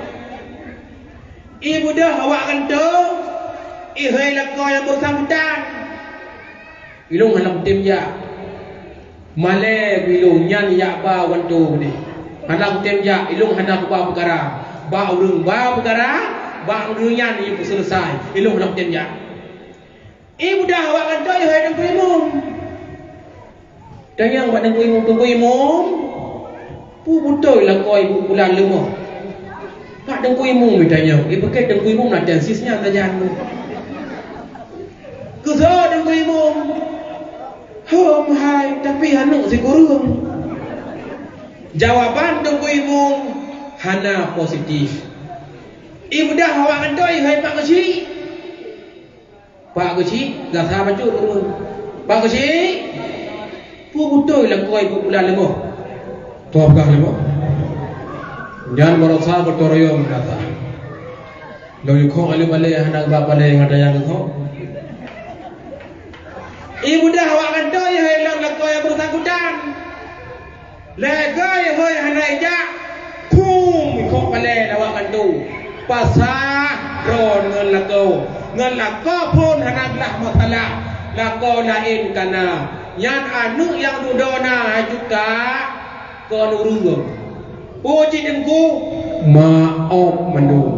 Ibu dah awak kanta. Ihai lakau yang bersangkutan. Ilung halam tim ya. Malay bilung nyan ya ba wantu ni. Halam tim ya ilung hendak ba perkara. Ba urung ba perkara, ba urung nyan ibu selesai. Ilung halam tim ya. Ibu dah awak kata ihai dengku imum. Dan yang buat dengku imum. Pu betul lah kau ibu bulan lemah. Pak dengku imum mitanya. Pakai dengku imum nak tensisnya tajam. Kesal dengku imum. Hai, tapi hanuk si kurung. Jawaban dengku imum hana positif. Ibu dah awak kata ihai pak kecil. Pak kecil, dah sahabat baca turun. Pak kecil, pu betul lah kau ibu bulan lemah. Tu apakah lemah? Jangan merasa bertorium kata. Lalu kau alim alih hendak bapa alih yang ada yang kau. Ibu dah awak kata ihai lang kau yang bersangkutan. Legai ihai hendak ijak. Kum kau alih awak kata. Pasah ron ngan lakau. Ngan lakau pun hanaklah masalah. Lakau lain kana. Yang anu yang dudona juga kau urung. Puji dengku maaf mandu.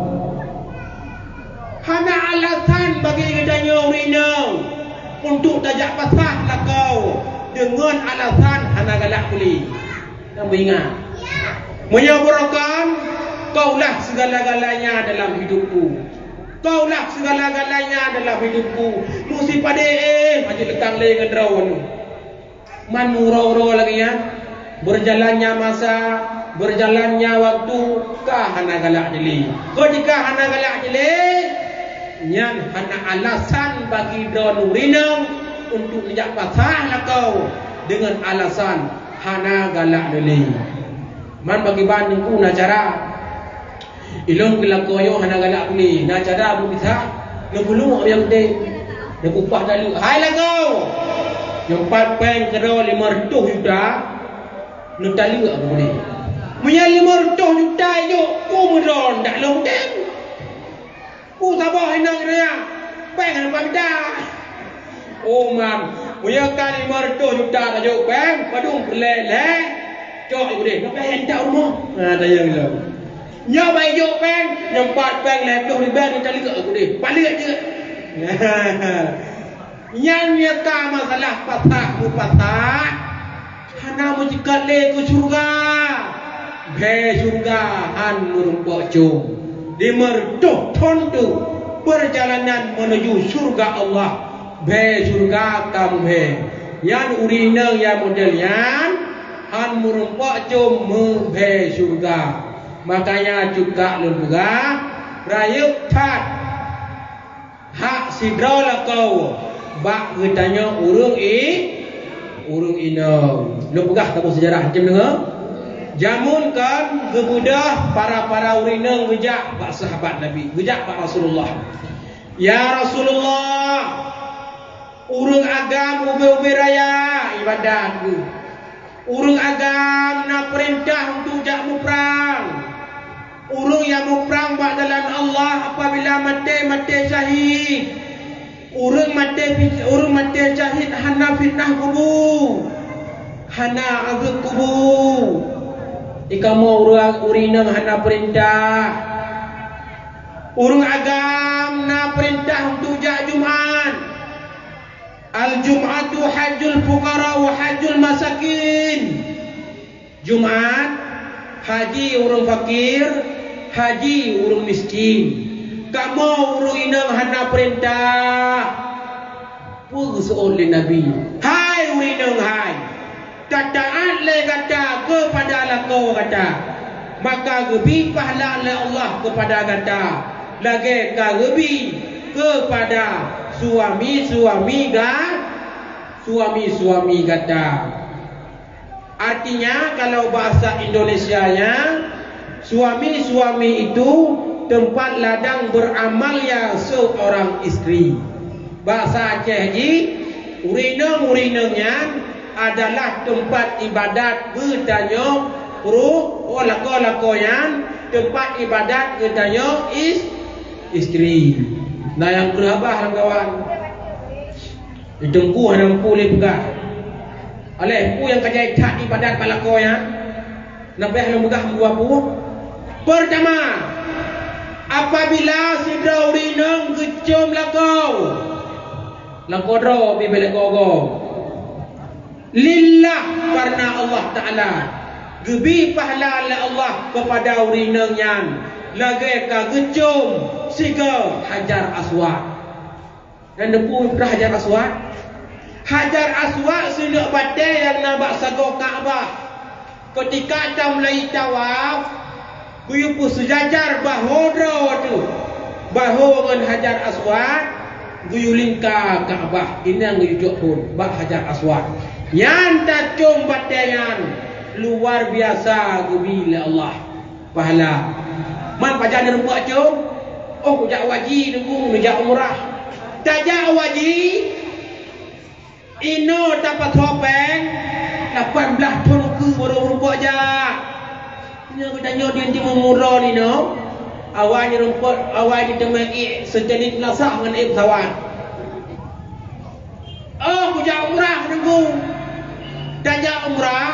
Hana alasan bagi gedanya urinang untuk tajak pasah lakau dengan alasan hana galak beli. Kamu ingat? Menyabarakan kaulah segala-galanya dalam hidupku. Kaulah segala-galanya dalam hidupku. Musi pade maju letang le dengan rawan. Man murau-rau lagi ya. Berjalannya masa, berjalannya waktu, kah hana galak jeli. Kau jika hana galak jeli, nyan hana alasan bagi don urinang untuk menjak pasah lakau dengan alasan hana galak jeli. Man bagi bandingku na cara ilong kelakoyo hana galak beli. Na cara bu bisa ngebulu yang gede. Yang upah dalu. Hai lah kau. Yang peng kero 500 juta. Nak dalu aku ni. Punya 500 juta yo ku meron dak long dem. Ku sabah hinang dia. Peng nak pada. Oh man, punya kan 500 juta aja peng, padung perlele. Cok ibu deh, nak peng tak rumah. Ha tayang lah. Nya bai yo peng, nyempat peng lebih ribu ni tali ke aku deh. Balik je. Yang nyata masalah patah ku patah. Hana mujikat le ke surga. Be surga han merumpok jom. Di merduh tondu perjalanan menuju surga Allah. Be surga kamu be. Yan urinang ya model yan han merumpok jom be surga. Makanya juga lembaga rayuk tat hak sidra kau bak getanya urung ina lembaga tahu sejarah macam dengar jamun kan gebudah para urinang gejak bak sahabat Nabi gejak bak Rasulullah ya Rasulullah urung agam ube raya ibadah urung agam nak perintah untuk jak perang. Urung yang berperang bak dalam Allah apabila mati syahid. Urung mati syahid hana fi fitnah kubu, hana azab kubu. Ikamu urinang hana perintah. Urung agam na perintah untuk jak Jumat. Al-Jum'atu hajjul fuqara wa hajjul masakin. Jumat haji urung fakir, haji urung miskin. Kamu urung inang hana perintah. Pugus oleh Nabi. Hai urinang hai. Taat le kata kepada lako kata. Maka gebi pahala oleh Allah kepada kata. Lagi gebi kepada suami-suami kata. Artinya kalau bahasa Indonesianya, suami-suami itu tempat ladang beramalnya seorang istri. Bahasa Aceh ji, urinang-urinangnya adalah tempat ibadat bertanya lako-lakoyan tempat ibadat bertanya istri. Nah yang berabah kawan. Ditengku hana boleh pegah. Oleh ku yang kerja tak ibadat palakoyan. Nabi halang megah dua pu. Pertama, apabila sidra urinang gecom lakau. Lakau ro bibelek gogo. Lillah karena Allah Taala. Gebi pahala oleh Allah kepada urinangnya. Lagi ka gecom siga Hajar Aswad. Dan depu Hajar Aswad. Hajar Aswad sindak batai yang nampak sago Kaabah. Ketika kita mulai tawaf, kuyu pun sejajar bahodra tu. Bahu dengan Hajar Aswad, kuyu lingkar Kaabah. Ini yang diujuk pun, bah Hajar Aswad. Yang tak cum bataian luar biasa gebila Allah. Pahala. Man pajar dia buat cum. Oh, kujak wajib nunggu, kujak umrah. Tajak wajib. Ino dapat topeng 18 tahun ke baru rumput je. Ini aku tanya dia nanti memurah ni no. Awalnya rumput, awalnya temai sejenis lasah dengan pesawat. Oh, kujak umrah nunggu. Tajak umrah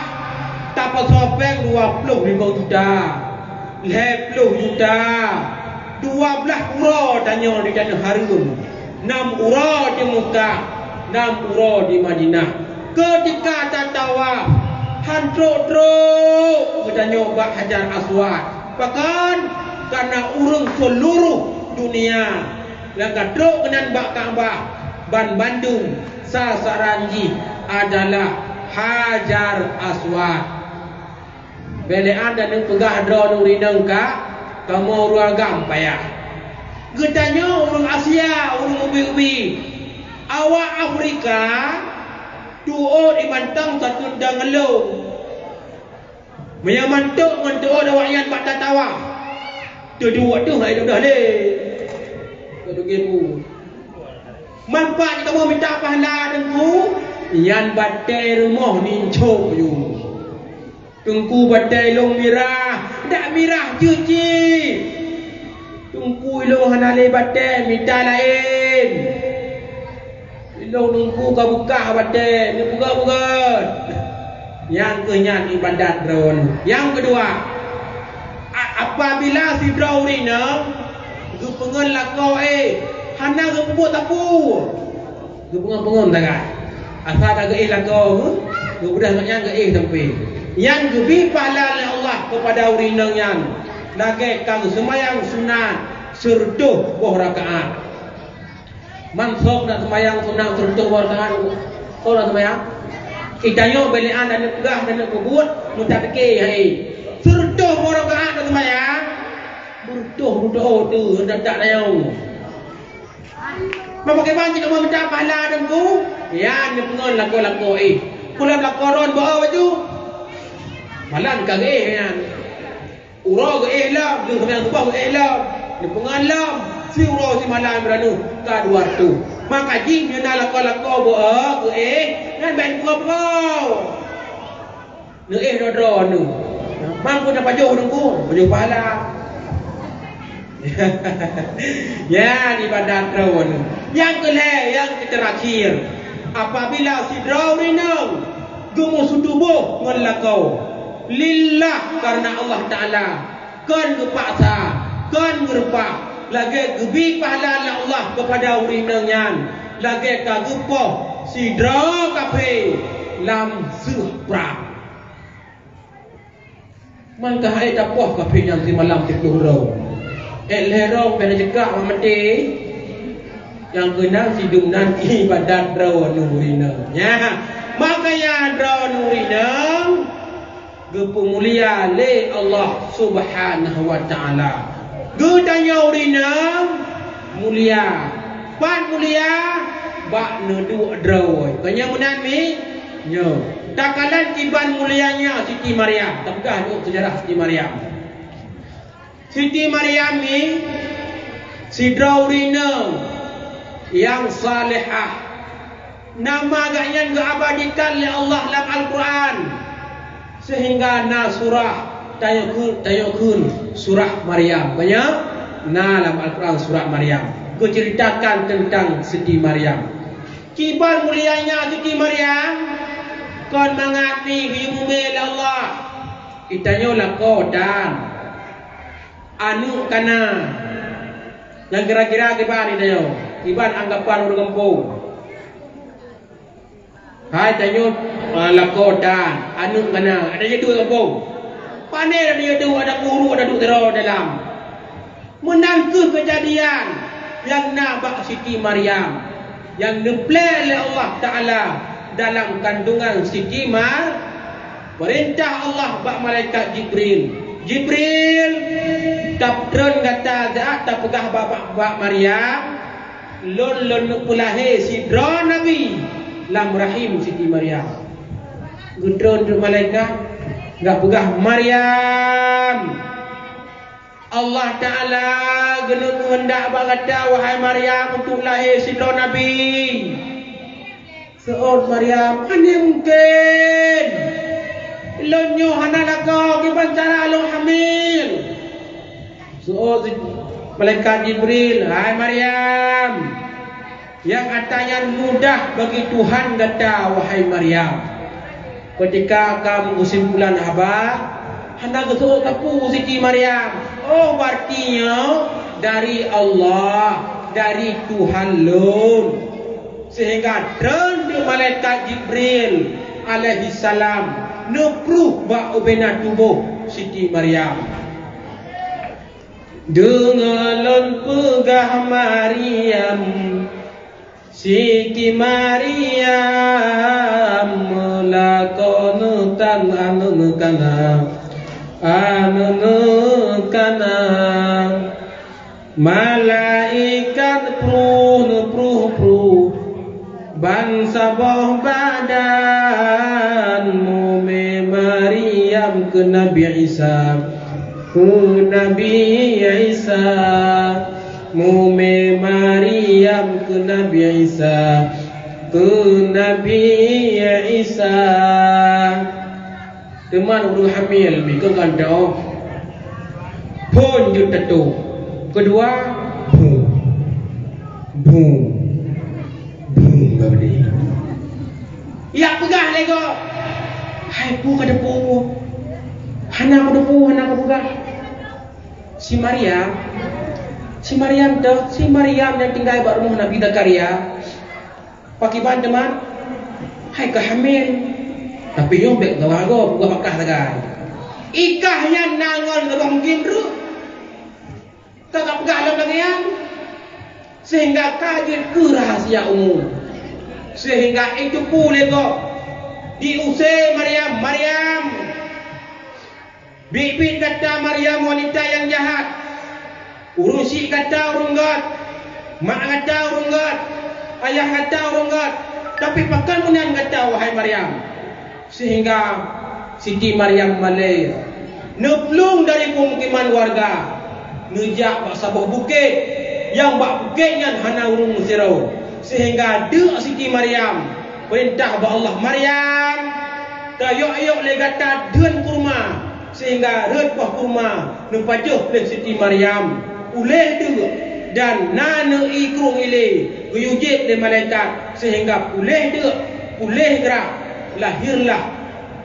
dapat topeng 25 juta. 50 juta. 12 ura tanya di Jannah Harum. 6 ura di Mekah, 6 ura di Madinah. Ketika tawaf, hantruk-truk kita nyoba Hajar Aswad. Bahkan karena urung seluruh dunia yang kadruk kenan bak Kaabah ban Bandung sasaranji adalah Hajar Aswad. Belean dan yang pegah drone urinang ka kamu ruagam payah. Getanya orang Asia, orang ubi-ubi. Awak Afrika tuo di mantang satu dangelung. Menyamantuk dengan tuo awak yang pak tatawa. Dua tu hai dah le. Kedua gebu. Manfaat kamu minta pahala dengku, yang batai rumah ni cok you. Tungku batai long mirah, dak mirah cuci. Tungku long hanale batai minta lain. Long tungku ka buka batai, ni buka-buka. Yang kenyan ibadat drone. Yang kedua, apabila si draurina gupengen lakau hana gemput tapu. Gupengen tak kan? Asal kagak lakau tu, udah nganya ke sampai. Yang lebih pahala oleh Allah kepada urinang yang lagi kang semayang sunat sertuh buah rakaat. Mansok nak semayang sunat sertuh buah rakaat. Kau nak semayang? Idayo belian dan pegah dan kubut minta fikir sertuh buah rakaat nak semayang. Bertuh tu hendak tak layau. Bagaimana jika mau minta pahala dan ku? Ya, ni pengon laku-laku pulang lakoron bawa baju. Malan kagak kan. Ura ke lam, lu sampai subah ke lam. Ni pengalam si ura si malam beranu ka dua tu. Maka jing dia nak lakau-lakau bawa ke kan ben kau. Nu dro nu. Mang pun dapat jauh nunggu, baju pahala. Ya di badan drone. Yang terakhir apabila sidra urinang gumu sutubuh ngan lakau lillah karena Allah Taala kan gepaksa kan gerpah lagi gebi pahala Allah kepada urinang lagi ka gepoh sidra kape lam suhra man ka hai tapoh kape yang si malam ti pluhro lerong pada jegak mati yang kena sidung nanti ibadat draw nurina nya makanya draw nurina gepemulia le Allah Subhanahu wa taala gedanya urina mulia pan mulia bak nedu draw kanya munan mi nyo takalan kiban mulianya Siti Maryam tapkah duk sejarah Siti Maryam ni sidra urina yang salihah nama agaknya diabadikan oleh Allah dalam Al-Quran sehingga na surah tayakun surah Maryam banyak na dalam Al-Quran surah Maryam menceritakan tentang Siti Maryam kibar mulianya Siti Maryam kon mengati hiumil Allah itanya lako dan anu kana yang kira-kira kibar ini yo iban anggapan orang kampung hai tanyo lakodan anu kana ada je dua kampung pandai ada dua ada guru ada dua dalam menangkut kejadian yang nabak Siti Maryam yang diplay oleh Allah Taala dalam kandungan Siti Maryam perintah Allah bak malaikat Jibril tapdron kata zaat tapegah bak Maryam lon pulahe sidra Nabi lam rahim Siti Maryam gudron tu malaikat enggak pegah Maryam Allah Taala genu hendak bagata wahai Maryam untuk lahir sidra Nabi seorang Maryam hanya mungkin lonyo hanalaka kiban cara lo hamil seorang malaikat Jibril, hai Maryam, yang katanya mudah bagi Tuhan kata wahai Maryam. Ketika kamu kesimpulan hendak kesuruh kapu Siti Maryam. Oh artinya dari Allah, dari Tuhan lun. Sehingga dan malaikat Jibril alaihi salam nepruh bak ubena tubuh Siti Maryam. Dengalon pegah Maryam Siti Maryam melakon tan anun kana malaikat pruh ban sabah badan mume Maryam ke Nabi Isa Nabi Isa mume Maryam ke Nabi Isa teman urung hamil mi ke kandau pun je tetu kedua boom gabdi ya pegah lego hai pu kada pu hana pegah si Maryam yang tinggal di rumah Nabi Zakaria pakiban teman hai kehamil tapi yo bek gawago buka pakah tagai ikahnya nangon gebang gimru kagak pegah dalam bagian sehingga kaget ke rahasia umum sehingga itu pula kok diusir Maryam bibit kata Maryam wanita yang jahat urusi kata urunggat mak kata urunggat ayah kata urunggat tapi pakan munan kata wahai Maryam sehingga Siti Maryam malai neplung dari pemukiman warga nejak bak sabah bukit yang bak bukitnya hana urung sirau sehingga de Siti Maryam perintah ba Allah Maryam kayok le kata deun kurma sehingga red buah kurma nempajuh le Siti Maryam uleh de dan nana ikrung ile guyujib de malaikat sehingga pulih gerak lahirlah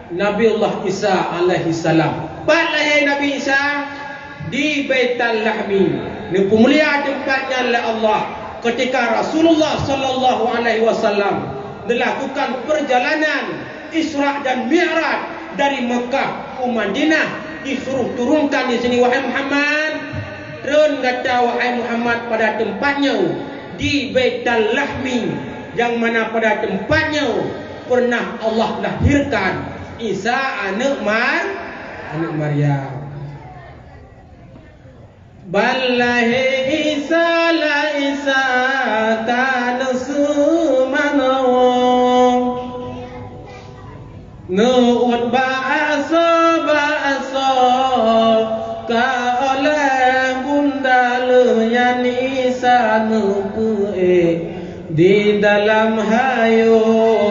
Nabiullah Isa alaihi salam. Pada lahir Nabi Isa di Baitul Lahmi, ni pemulia tempatnya oleh Allah ketika Rasulullah sallallahu alaihi wasallam melakukan perjalanan Isra dan Mi'raj dari Mekah ke Madinah, disuruh turunkan di sini wahai Muhammad. Terus kata wahai Muhammad pada tempatnya di Baitul Lahmi, yang mana pada tempatnya pernah Allah lahirkan Isa anak Maryam. Ballahi Isa la Isa kana sumanaw nu'ud ba'asa ka oleh bunda leyan Isa nupu'e di dalam hayun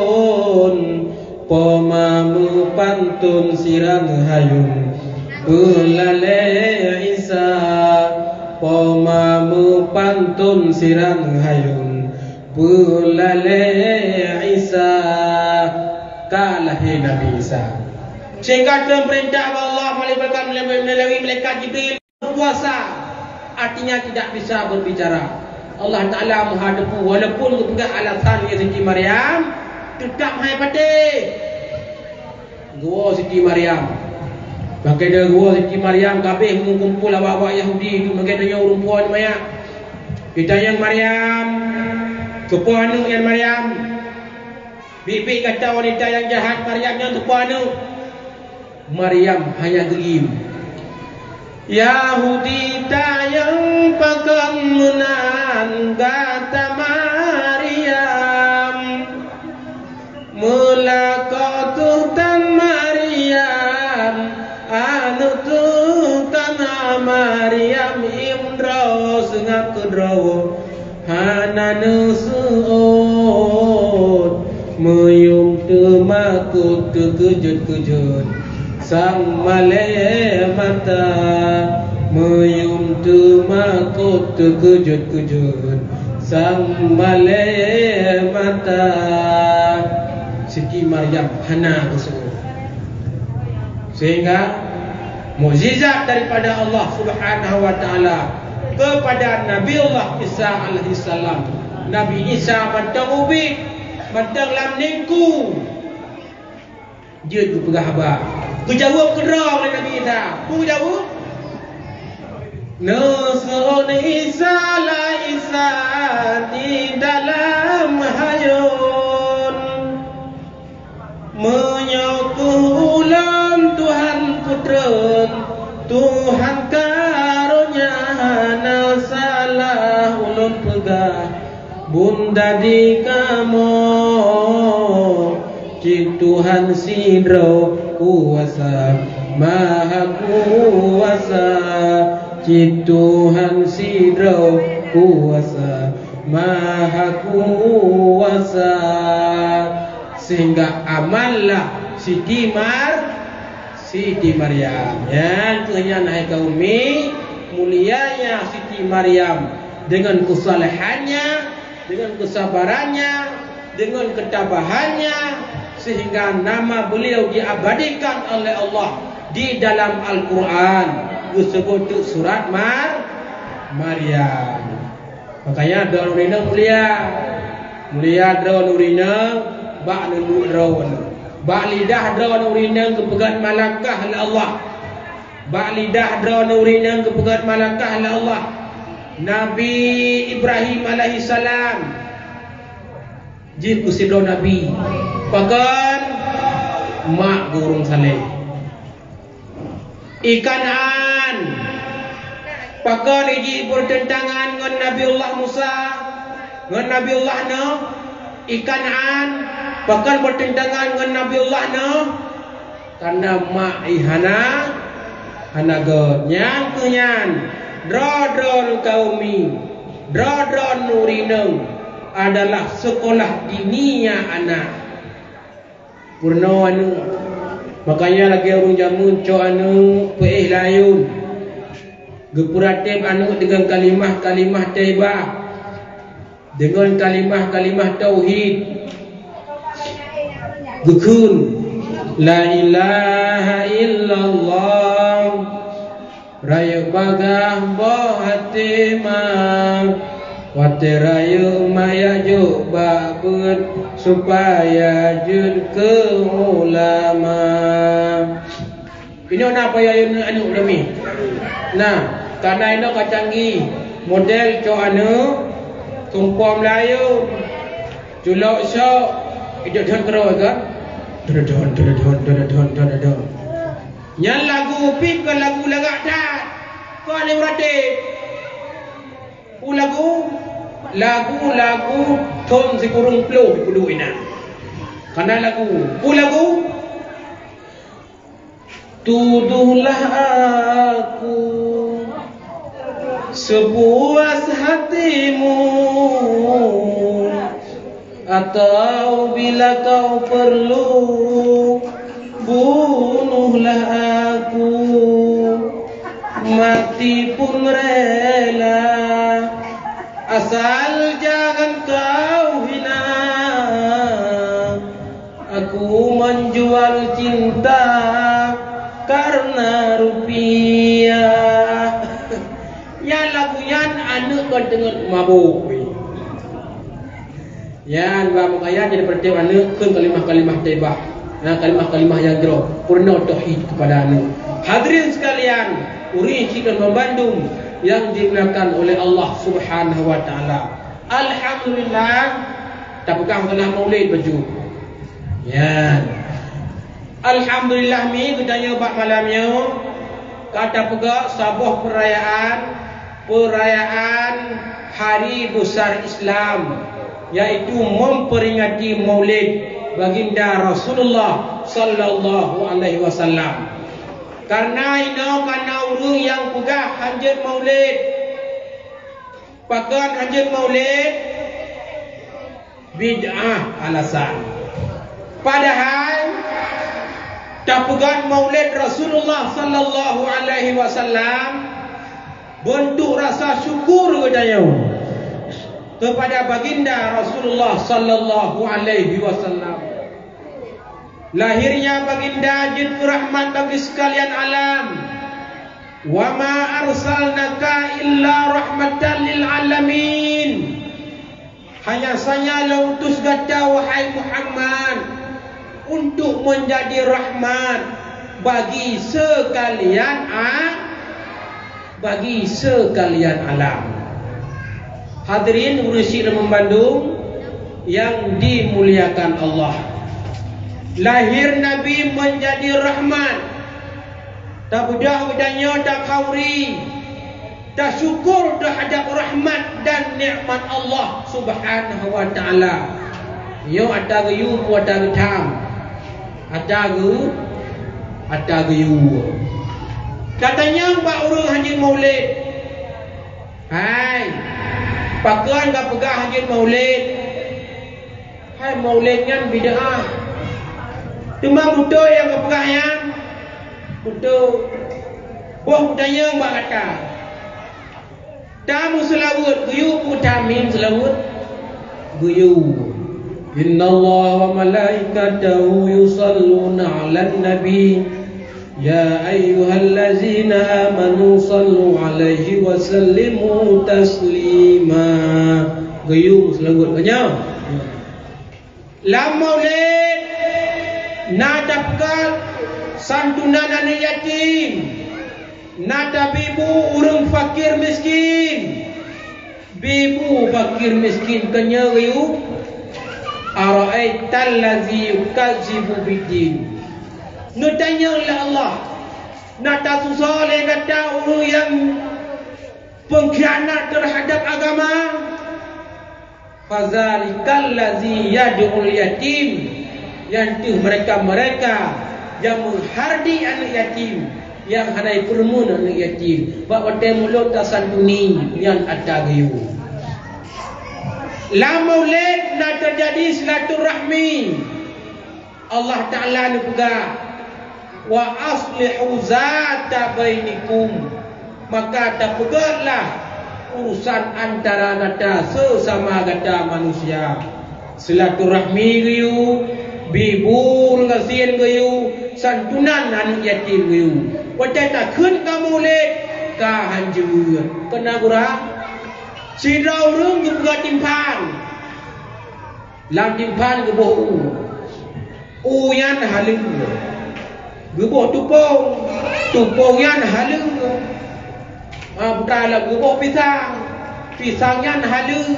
pemamu pantun sirang hayun ulale Isa pemamu pantun sirang hayun ulale Isa kalah Nabi Isa. Sehingga perintah Allah melalui malaikat Jibril berpuasa, artinya tidak bisa berbicara. Allah Ta'ala menghadapu walaupun kepegang alasan Siti Maryam tetap hai patih gua Siti Maryam. Pakai dia gua Siti Maryam kabeh mengumpul awak-awak Yahudi tu pakai dia orang puan banyak. Kita yang Maryam kepuan yang Maryam. Bibi kata wanita yang jahat Maryam yang kepuan Maryam hanya gerim. Yahudi tayang pakamunan kata Maryam mula kotutan Maryam anu tutan Maryam imdraw sengak kedraw hananu suud meyum temakut terkejut-kejut sang malai mata meyum temakut terkejut-kejut sang malai mata. Siti Maryam hana tersebut, sehingga mukjizat daripada Allah Subhanahu wa taala kepada Nabiullah Isa alaihi salam. Nabi Isa matang ubit matang lam ningku dia tu pegahaba kejawab kerang oleh Nabi Isa. Ku jawab Nusun Isa la Isa di dalam hayun menyokuh ulam Tuhan putren Tuhan karunia nasalah ulun pegah bunda di kamu Cik Tuhan sidro kuasa maha kuasa Cik Tuhan sidro kuasa maha kuasa. Sehingga amallah Siti Maryam ya tuanya naik kaumi mulianya Siti Maryam dengan kesalehannya, dengan kesabarannya, dengan ketabahannya, sehingga nama beliau diabadikan oleh Allah di dalam Al-Quran disebut surat Maryam. Makanya doa nurina mulia doa nurina bak nurina bak lidah doa nurina kepegat malakah oleh Allah, bak lidah doa nurina kepegat malakah oleh Allah. Nabi Ibrahim alaihi salam jiku sidro Nabi pakan mak gurung saleh ikan an pakan iji bertentangan dengan Nabiullah Musa dengan Nabiullah Nuh. Ikan an pakan bertentangan dengan Nabiullah Nuh karena mak ihana hanagot nyang kunyan drodron kaumi drodron nurineng adalah sekolah dinia anak purno anu. Makanya lagi orang jamun co anu peih layun Gepuratib anu dengan kalimah-kalimah taibah, dengan kalimah-kalimah tauhid. Gukun la ilaha illallah raya bagah boh hati mang wate raya maya juk babut supaya jud ke ulama. Ini apa ya anu demi. Nah, karena ini kacanggi model co anu tumpah Melayu julok sok hidup dan terus kan. Don. Yang lagu pip ke lagu lagak dah. Kau ni berarti. Lagu ton si kurung puluh ina. Karena lagu tuduhlah aku sepuas hatimu, atau bila kau perlu bunuhlah aku, mati pun rela, asal jangan kau hina. Aku menjual cinta karena rupiah. Yang lagu yang anak kau dengar mabuk. Yang bapa kaya jadi percaya anak kan kalimah-kalimah taibah. Nah kalimah-kalimah yang jero purna tauhid kepada anak. Hadirin sekalian, uri cikan membandung yang dimuliakan oleh Allah Subhanahu wa taala. Alhamdulillah tak pegang tengah Maulid baju. Ya. Alhamdulillah mi gedanya bab malamnya kata pegak sabuh perayaan hari besar Islam, yaitu memperingati Maulid baginda Rasulullah sallallahu alaihi wasallam. Karena orang yang pegah hanjat Maulid, pakan hanjat Maulid bid'ah alasan. Padahal tak pegang Maulid Rasulullah sallallahu alaihi wasallam bentuk rasa syukur kepada baginda Rasulullah sallallahu alaihi wasallam. Lahirnya baginda jin rahmat bagi sekalian alam. Wa ma arsalnaka illa rahmatan lil alamin. Hanya saja lautus gata wahai Muhammad untuk menjadi rahmat bagi sekalian alam. Hadirin urusi dan membandung yang dimuliakan Allah. Lahir Nabi menjadi rahmat. Tak mudah bedanya tak kauri. Tak syukur terhadap rahmat dan nikmat Allah Subhanahu wa taala. Yo ada gayu ku ada getam. Ada gayu. Katanya mbak urang haji Maulid. Hai. Pakuan gak pegah haji Maulid. Hai Maulidnya bid'ah. Cuma butuh yang gak pegah yang butuh. Boh budaya mbak kata. Tamu selawut guyu ku tamin selawut guyu. Innallaha wa malaikatahu yusalluna 'alan nabi ya ayyuhallazina amanu sallu 'alaihi wa sallimu taslima. Guyu selawut banyak. La Maulid nadapkan santunan anak yatim, nada bibu urang fakir miskin, bibu fakir miskin kenya gayu. Ara'aital ladzi yukadzibu biddin. Nutanya oleh Allah, nada susah le kata orang yang pengkhianat terhadap agama. Fazalikal ladzi yad'ul yatim. Yang mereka yang menghardi anak yatim, yang hanai permun anak yatim, bahawa mulut tak santuni yang ada gayu. La Maulid nak terjadi silaturahmi. Allah Ta'ala ni pegang wa aslihu zata bainikum. maka tak pegatlah urusan antara kata sesama kata manusia. Silaturahmi gayu, bibur ngasian gayu, santunan anak yatim gayu. Wajah tak kun kamu lek ka hanjur. Kena gura si rau rung ke pegat timpan. Lam timpan ke boh uyan haling. Geboh tupong yan haling. Bukanlah geboh pisang yan haling.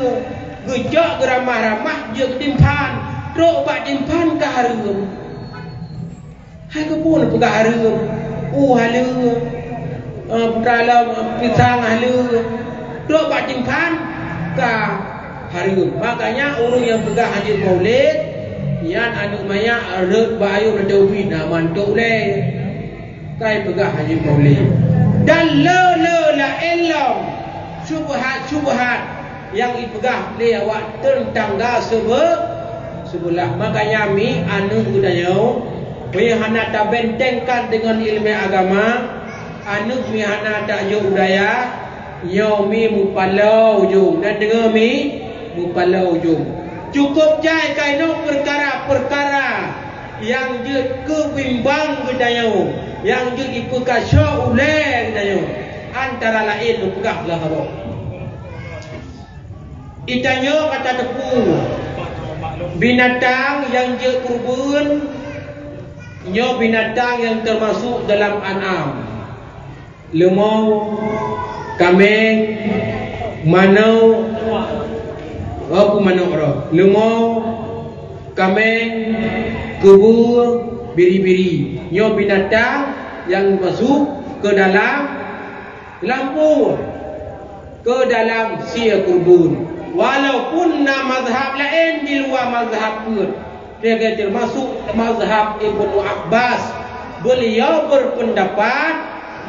Gejak geramah-ramah je timpan. Rok bak timpan ke harum. Hai kebun pegah harum. Haling. Bukanlah pisang haling. Rok bak timpan ke harum. Makanya orang yang pegah haji maulid yan anu maya rek bayu redawi naman tole kai pegah haji maulid dan la illam syubhat yang ipegah le awak tentang sebelah. Makanya mi anu budaya mi hana ta bentengkan dengan ilmu agama, anu mi hana ta yo budaya yo mi mupalau jung dan dengar mi mupalau jung. Cukup jai kaino perkara-perkara yang je kebimbang gedayau, yang je ipekasya uleh gedayau. Antara lain lu pegahlah haro. Itanya kata tepu binatang yang je kurban, nyo binatang yang termasuk dalam an'am. Lemau, kambing, manau, aku manuk roh. Lemau, kambing, kebur, biri-biri. Nyo binatang yang masuk ke dalam lampu, ke dalam sia kurban. Walaupun mazhab lain di luar mazhab pun, dia termasuk mazhab Ibnu Abbas. Beliau berpendapat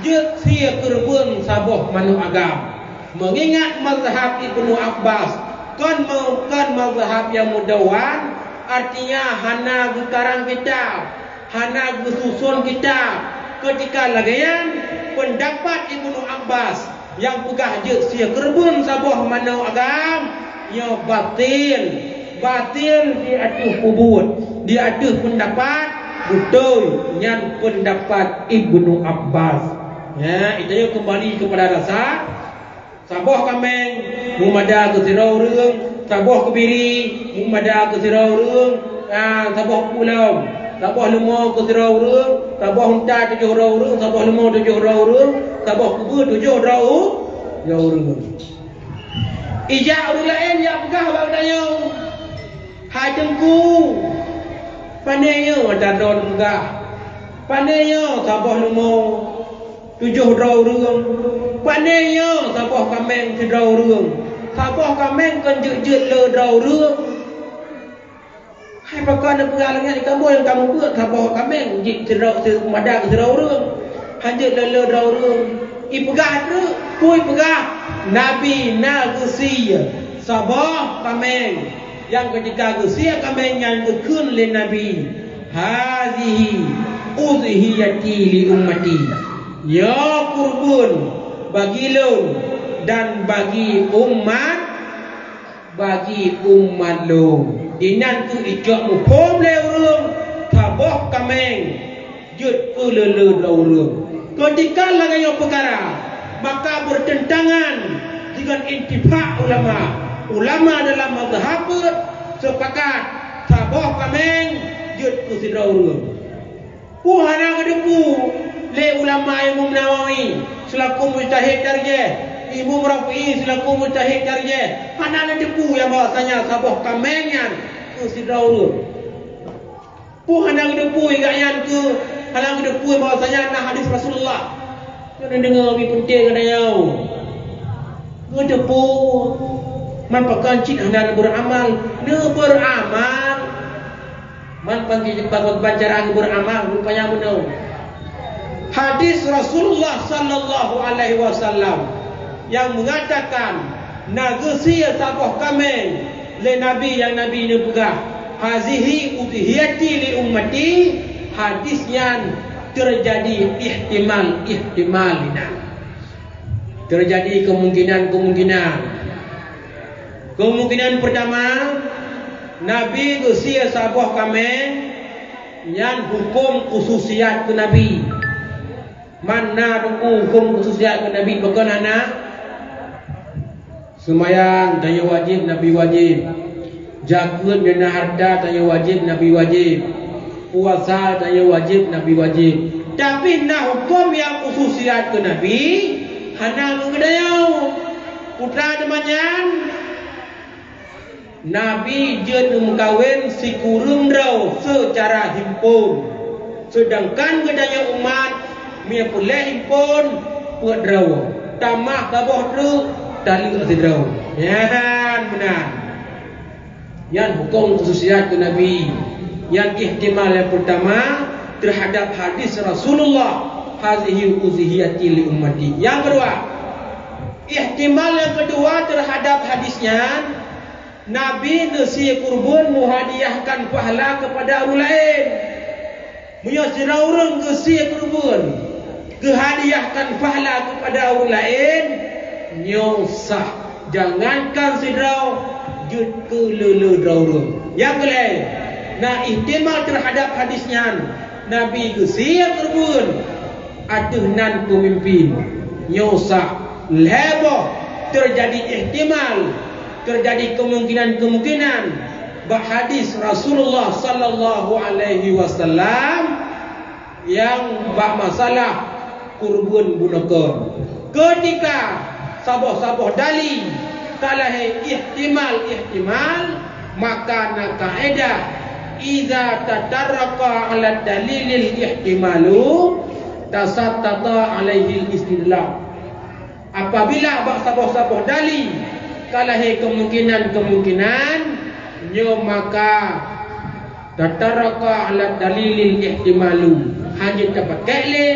je sia kurban saboh manuk agam. Mengingat mazhab Ibnu Abbas kan mazhab yang mudawan, artinya hana gekarang kitab, hana gesusun kitab. Ketika lagian pendapat Ibnu Abbas yang pegah je sia kurban saboh manuk agam, ya batil di aduh kubur, di aduh pendapat betul yang pendapat Ibnu Abbas. Ya, itu kembali kepada rasa saboh kambing mumada ke sirau reung, saboh kebiri mumada ke sirau reung, saboh pulau, saboh lemau ke sirau reung, saboh unta 7 rau reung, saboh lemau 7 rau reung, saboh kubur 7 rau reung. Ijak orang lain yang pegah bang tanya hajengku pandainya ada daun pegah, pandainya saboh lemau 7 rau reung, pandainya saboh kambing 7 rau reung, saboh kambing kan je le rau reung. Hai pakar nak pegah lengan kamu yang kamu buat saboh kambing je serau semada ke rau reung, hanya le rau reung. I pegah tu, kui pegah Nabi na gesia saboh kambing yang ketika gesia kambing yang gekun le Nabi, hazihi udhiyati li ummati, ya kurban bagi lo dan bagi umat lo. Dinan tu ijak mu pom le urung saboh kambing jut ke le rau reung. Ketika lagi yang perkara maka bertentangan dengan intifak ulama dalam mazhab sepakat saboh kambing jut ke sirau reung. Puhana kedepu le ulama Imam Nawawi selaku mujtahid darjah, Imam Rafi'i selaku mujtahid darjah, hana kedepu yang bahasanya saboh kambing yang ke sirau reung. Puhana kedepu yang ke halang kedepu bahasanya nak hadis Rasulullah. Kena dengar lebih penting kena yau. Kedepu man pakan cik hendak beramal, beramal. Man panggil jepang bancaran beramal rupanya menau. Hadis Rasulullah sallallahu alaihi wasallam yang mengatakan nagesia saboh kambing le Nabi yang Nabi ni pegah, hazihi udhiyati li ummati. Hadisnya terjadi ihtimal terjadi kemungkinan. Kemungkinan pertama, Nabi usia sabah kami yang hukum khususiat ke Nabi. Mana hukum khususiat ke Nabi? Bukan anak semayang tanya wajib, Nabi wajib. Zakat dan harta tanya wajib, Nabi wajib. Puasa tanya wajib, Nabi wajib. Tapi nah hukum yang khususiat ke Nabi hana ngedayau. Putra temannya Nabi jen mengkawin si kurung draw secara himpun. Sedangkan gedanya umat mia boleh himpun buat draw. Tamah kabah tu tali si draw. Ya benar. Yang hukum khususiat ke Nabi. Yang ihtimal yang pertama terhadap hadis Rasulullah, hazihi uzhiyati li ummati. Yang kedua, ihtimal yang kedua terhadap hadisnya, Nabi nasi kurban muhadiahkan pahala kepada orang lain. Menyasira orang nasi kurban kehadiahkan pahala kepada orang lain, nyosah. Jangankan sidrau jut ke lele draurung. Yang kelai, nah ihtimal terhadap hadisnya, Nabi gesir kurban aduhnan pemimpin nyosah leboh, terjadi ihtimal, terjadi kemungkinan bah hadis Rasulullah sallallahu alaihi wasallam yang bah masalah kurban bunukan. Ketika sabah dali kalah ihtimal, maka na kaedah idza tatarraqa ala dalilil ihtimalu tasattata alaihi istidlal. Apabila sabah dali kalah kemungkinan nyo maka tatarraqa ala dalilil ihtimalu hanya dapat kele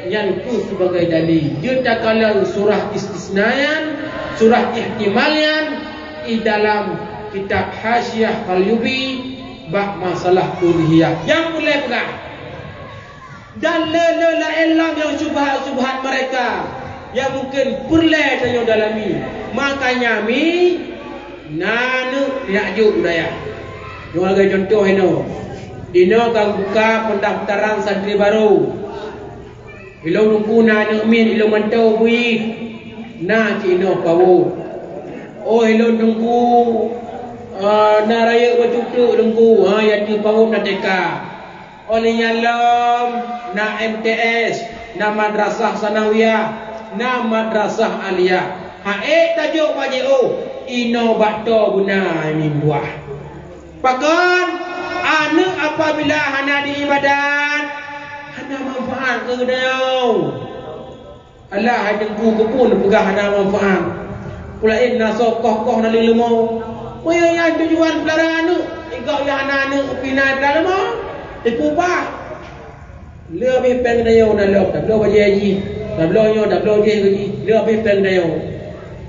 yang itu sebagai dalil. Dia tak kalau surah istisnayan, surah ihtimalian di dalam kitab Hasyiah Qalyubi bab masalah uluhiyah yang boleh pegang. Dan la elam yang subhat mereka yang mungkin perlu tanya dalami. Makanya mi nanu ya'juk budaya. Jangan lagi contoh ini. Dino kang buka pendaftaran santri baru. Ilo nunggu na min ilo mantau bui na cino pawo. Oh ilo nunggu na raya bercucuk nunggu ya tu pawo na teka. Oleh nyalam na MTS, na madrasah sanawiyah, na madrasah aliyah. Tajuk PJO ino bakto guna min buah. Pakan anu apabila hana di ibadat hana manfaat ke kedayau. Allah hajengku ke pun pegah hana manfaat. Pulain naso koh-koh nali lemau. Moyo yang tujuan pelara anu, igak yang hana anu pinai pelara lemau. Dipupah. Lebih peng dayau na lok, tak lo baji haji. Tak lo nyo, tak lo je haji. Lebih peng dayau.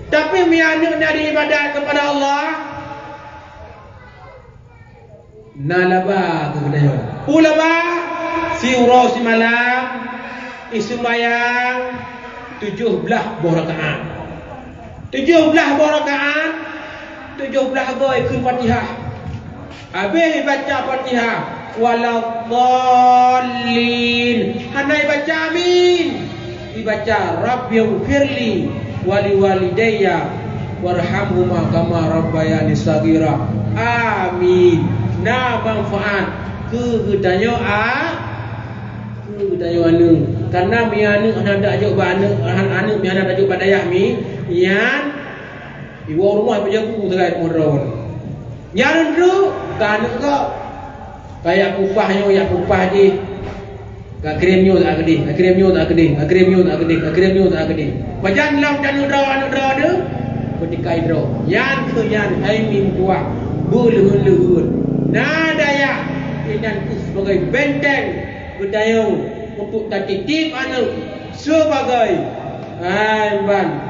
Tapi mianu dari ibadat kepada Allah nalaba ke kedayau. Ulaba si urau si malam ismayang 17 rakaat. 17 rakaat, 17 goi kun Fatihah. Habis baca Fatihah waladhdallin. Hanai baca amin. Dibaca Rabbighfirli wali walidayya warhamhuma kama rabbayani shaghira. Amin. Nah manfaat ke dayo anu karena mi anu hendak ajuk ba anu mi hendak ajuk badayah mi yan iwo rumah pejaku terai modron yan tu kan ko kayak upahnya ya upah di akhirnya tak gede wajan lam dan anu draw ada ketika draw yan ke yan ai min buah buluhun nadaya inan sebagai benteng budaya untuk tatitip anu sebagai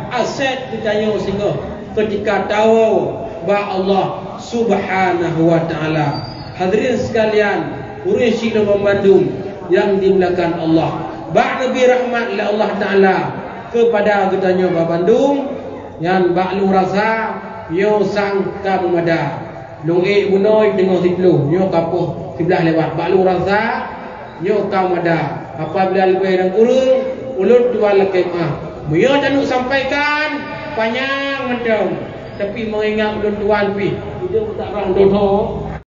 aset budaya sehingga ketika tahu bahawa Allah Subhanahu wa taala. Hadirin sekalian, Quraisy Bandung yang dimuliakan Allah. Ba'da bi rahmat Allah taala kepada katanya Pak Bandung yang baklu rasa yo sangka memada nungi bunoi dengan siplu yo kapuh sebelah lewat baklu rasa yo kau ada apabila lebih dan ulut dua lekemah yo jangan sampaikan panjang macam tapi mengingat ulut dua lebih itu tak orang dodo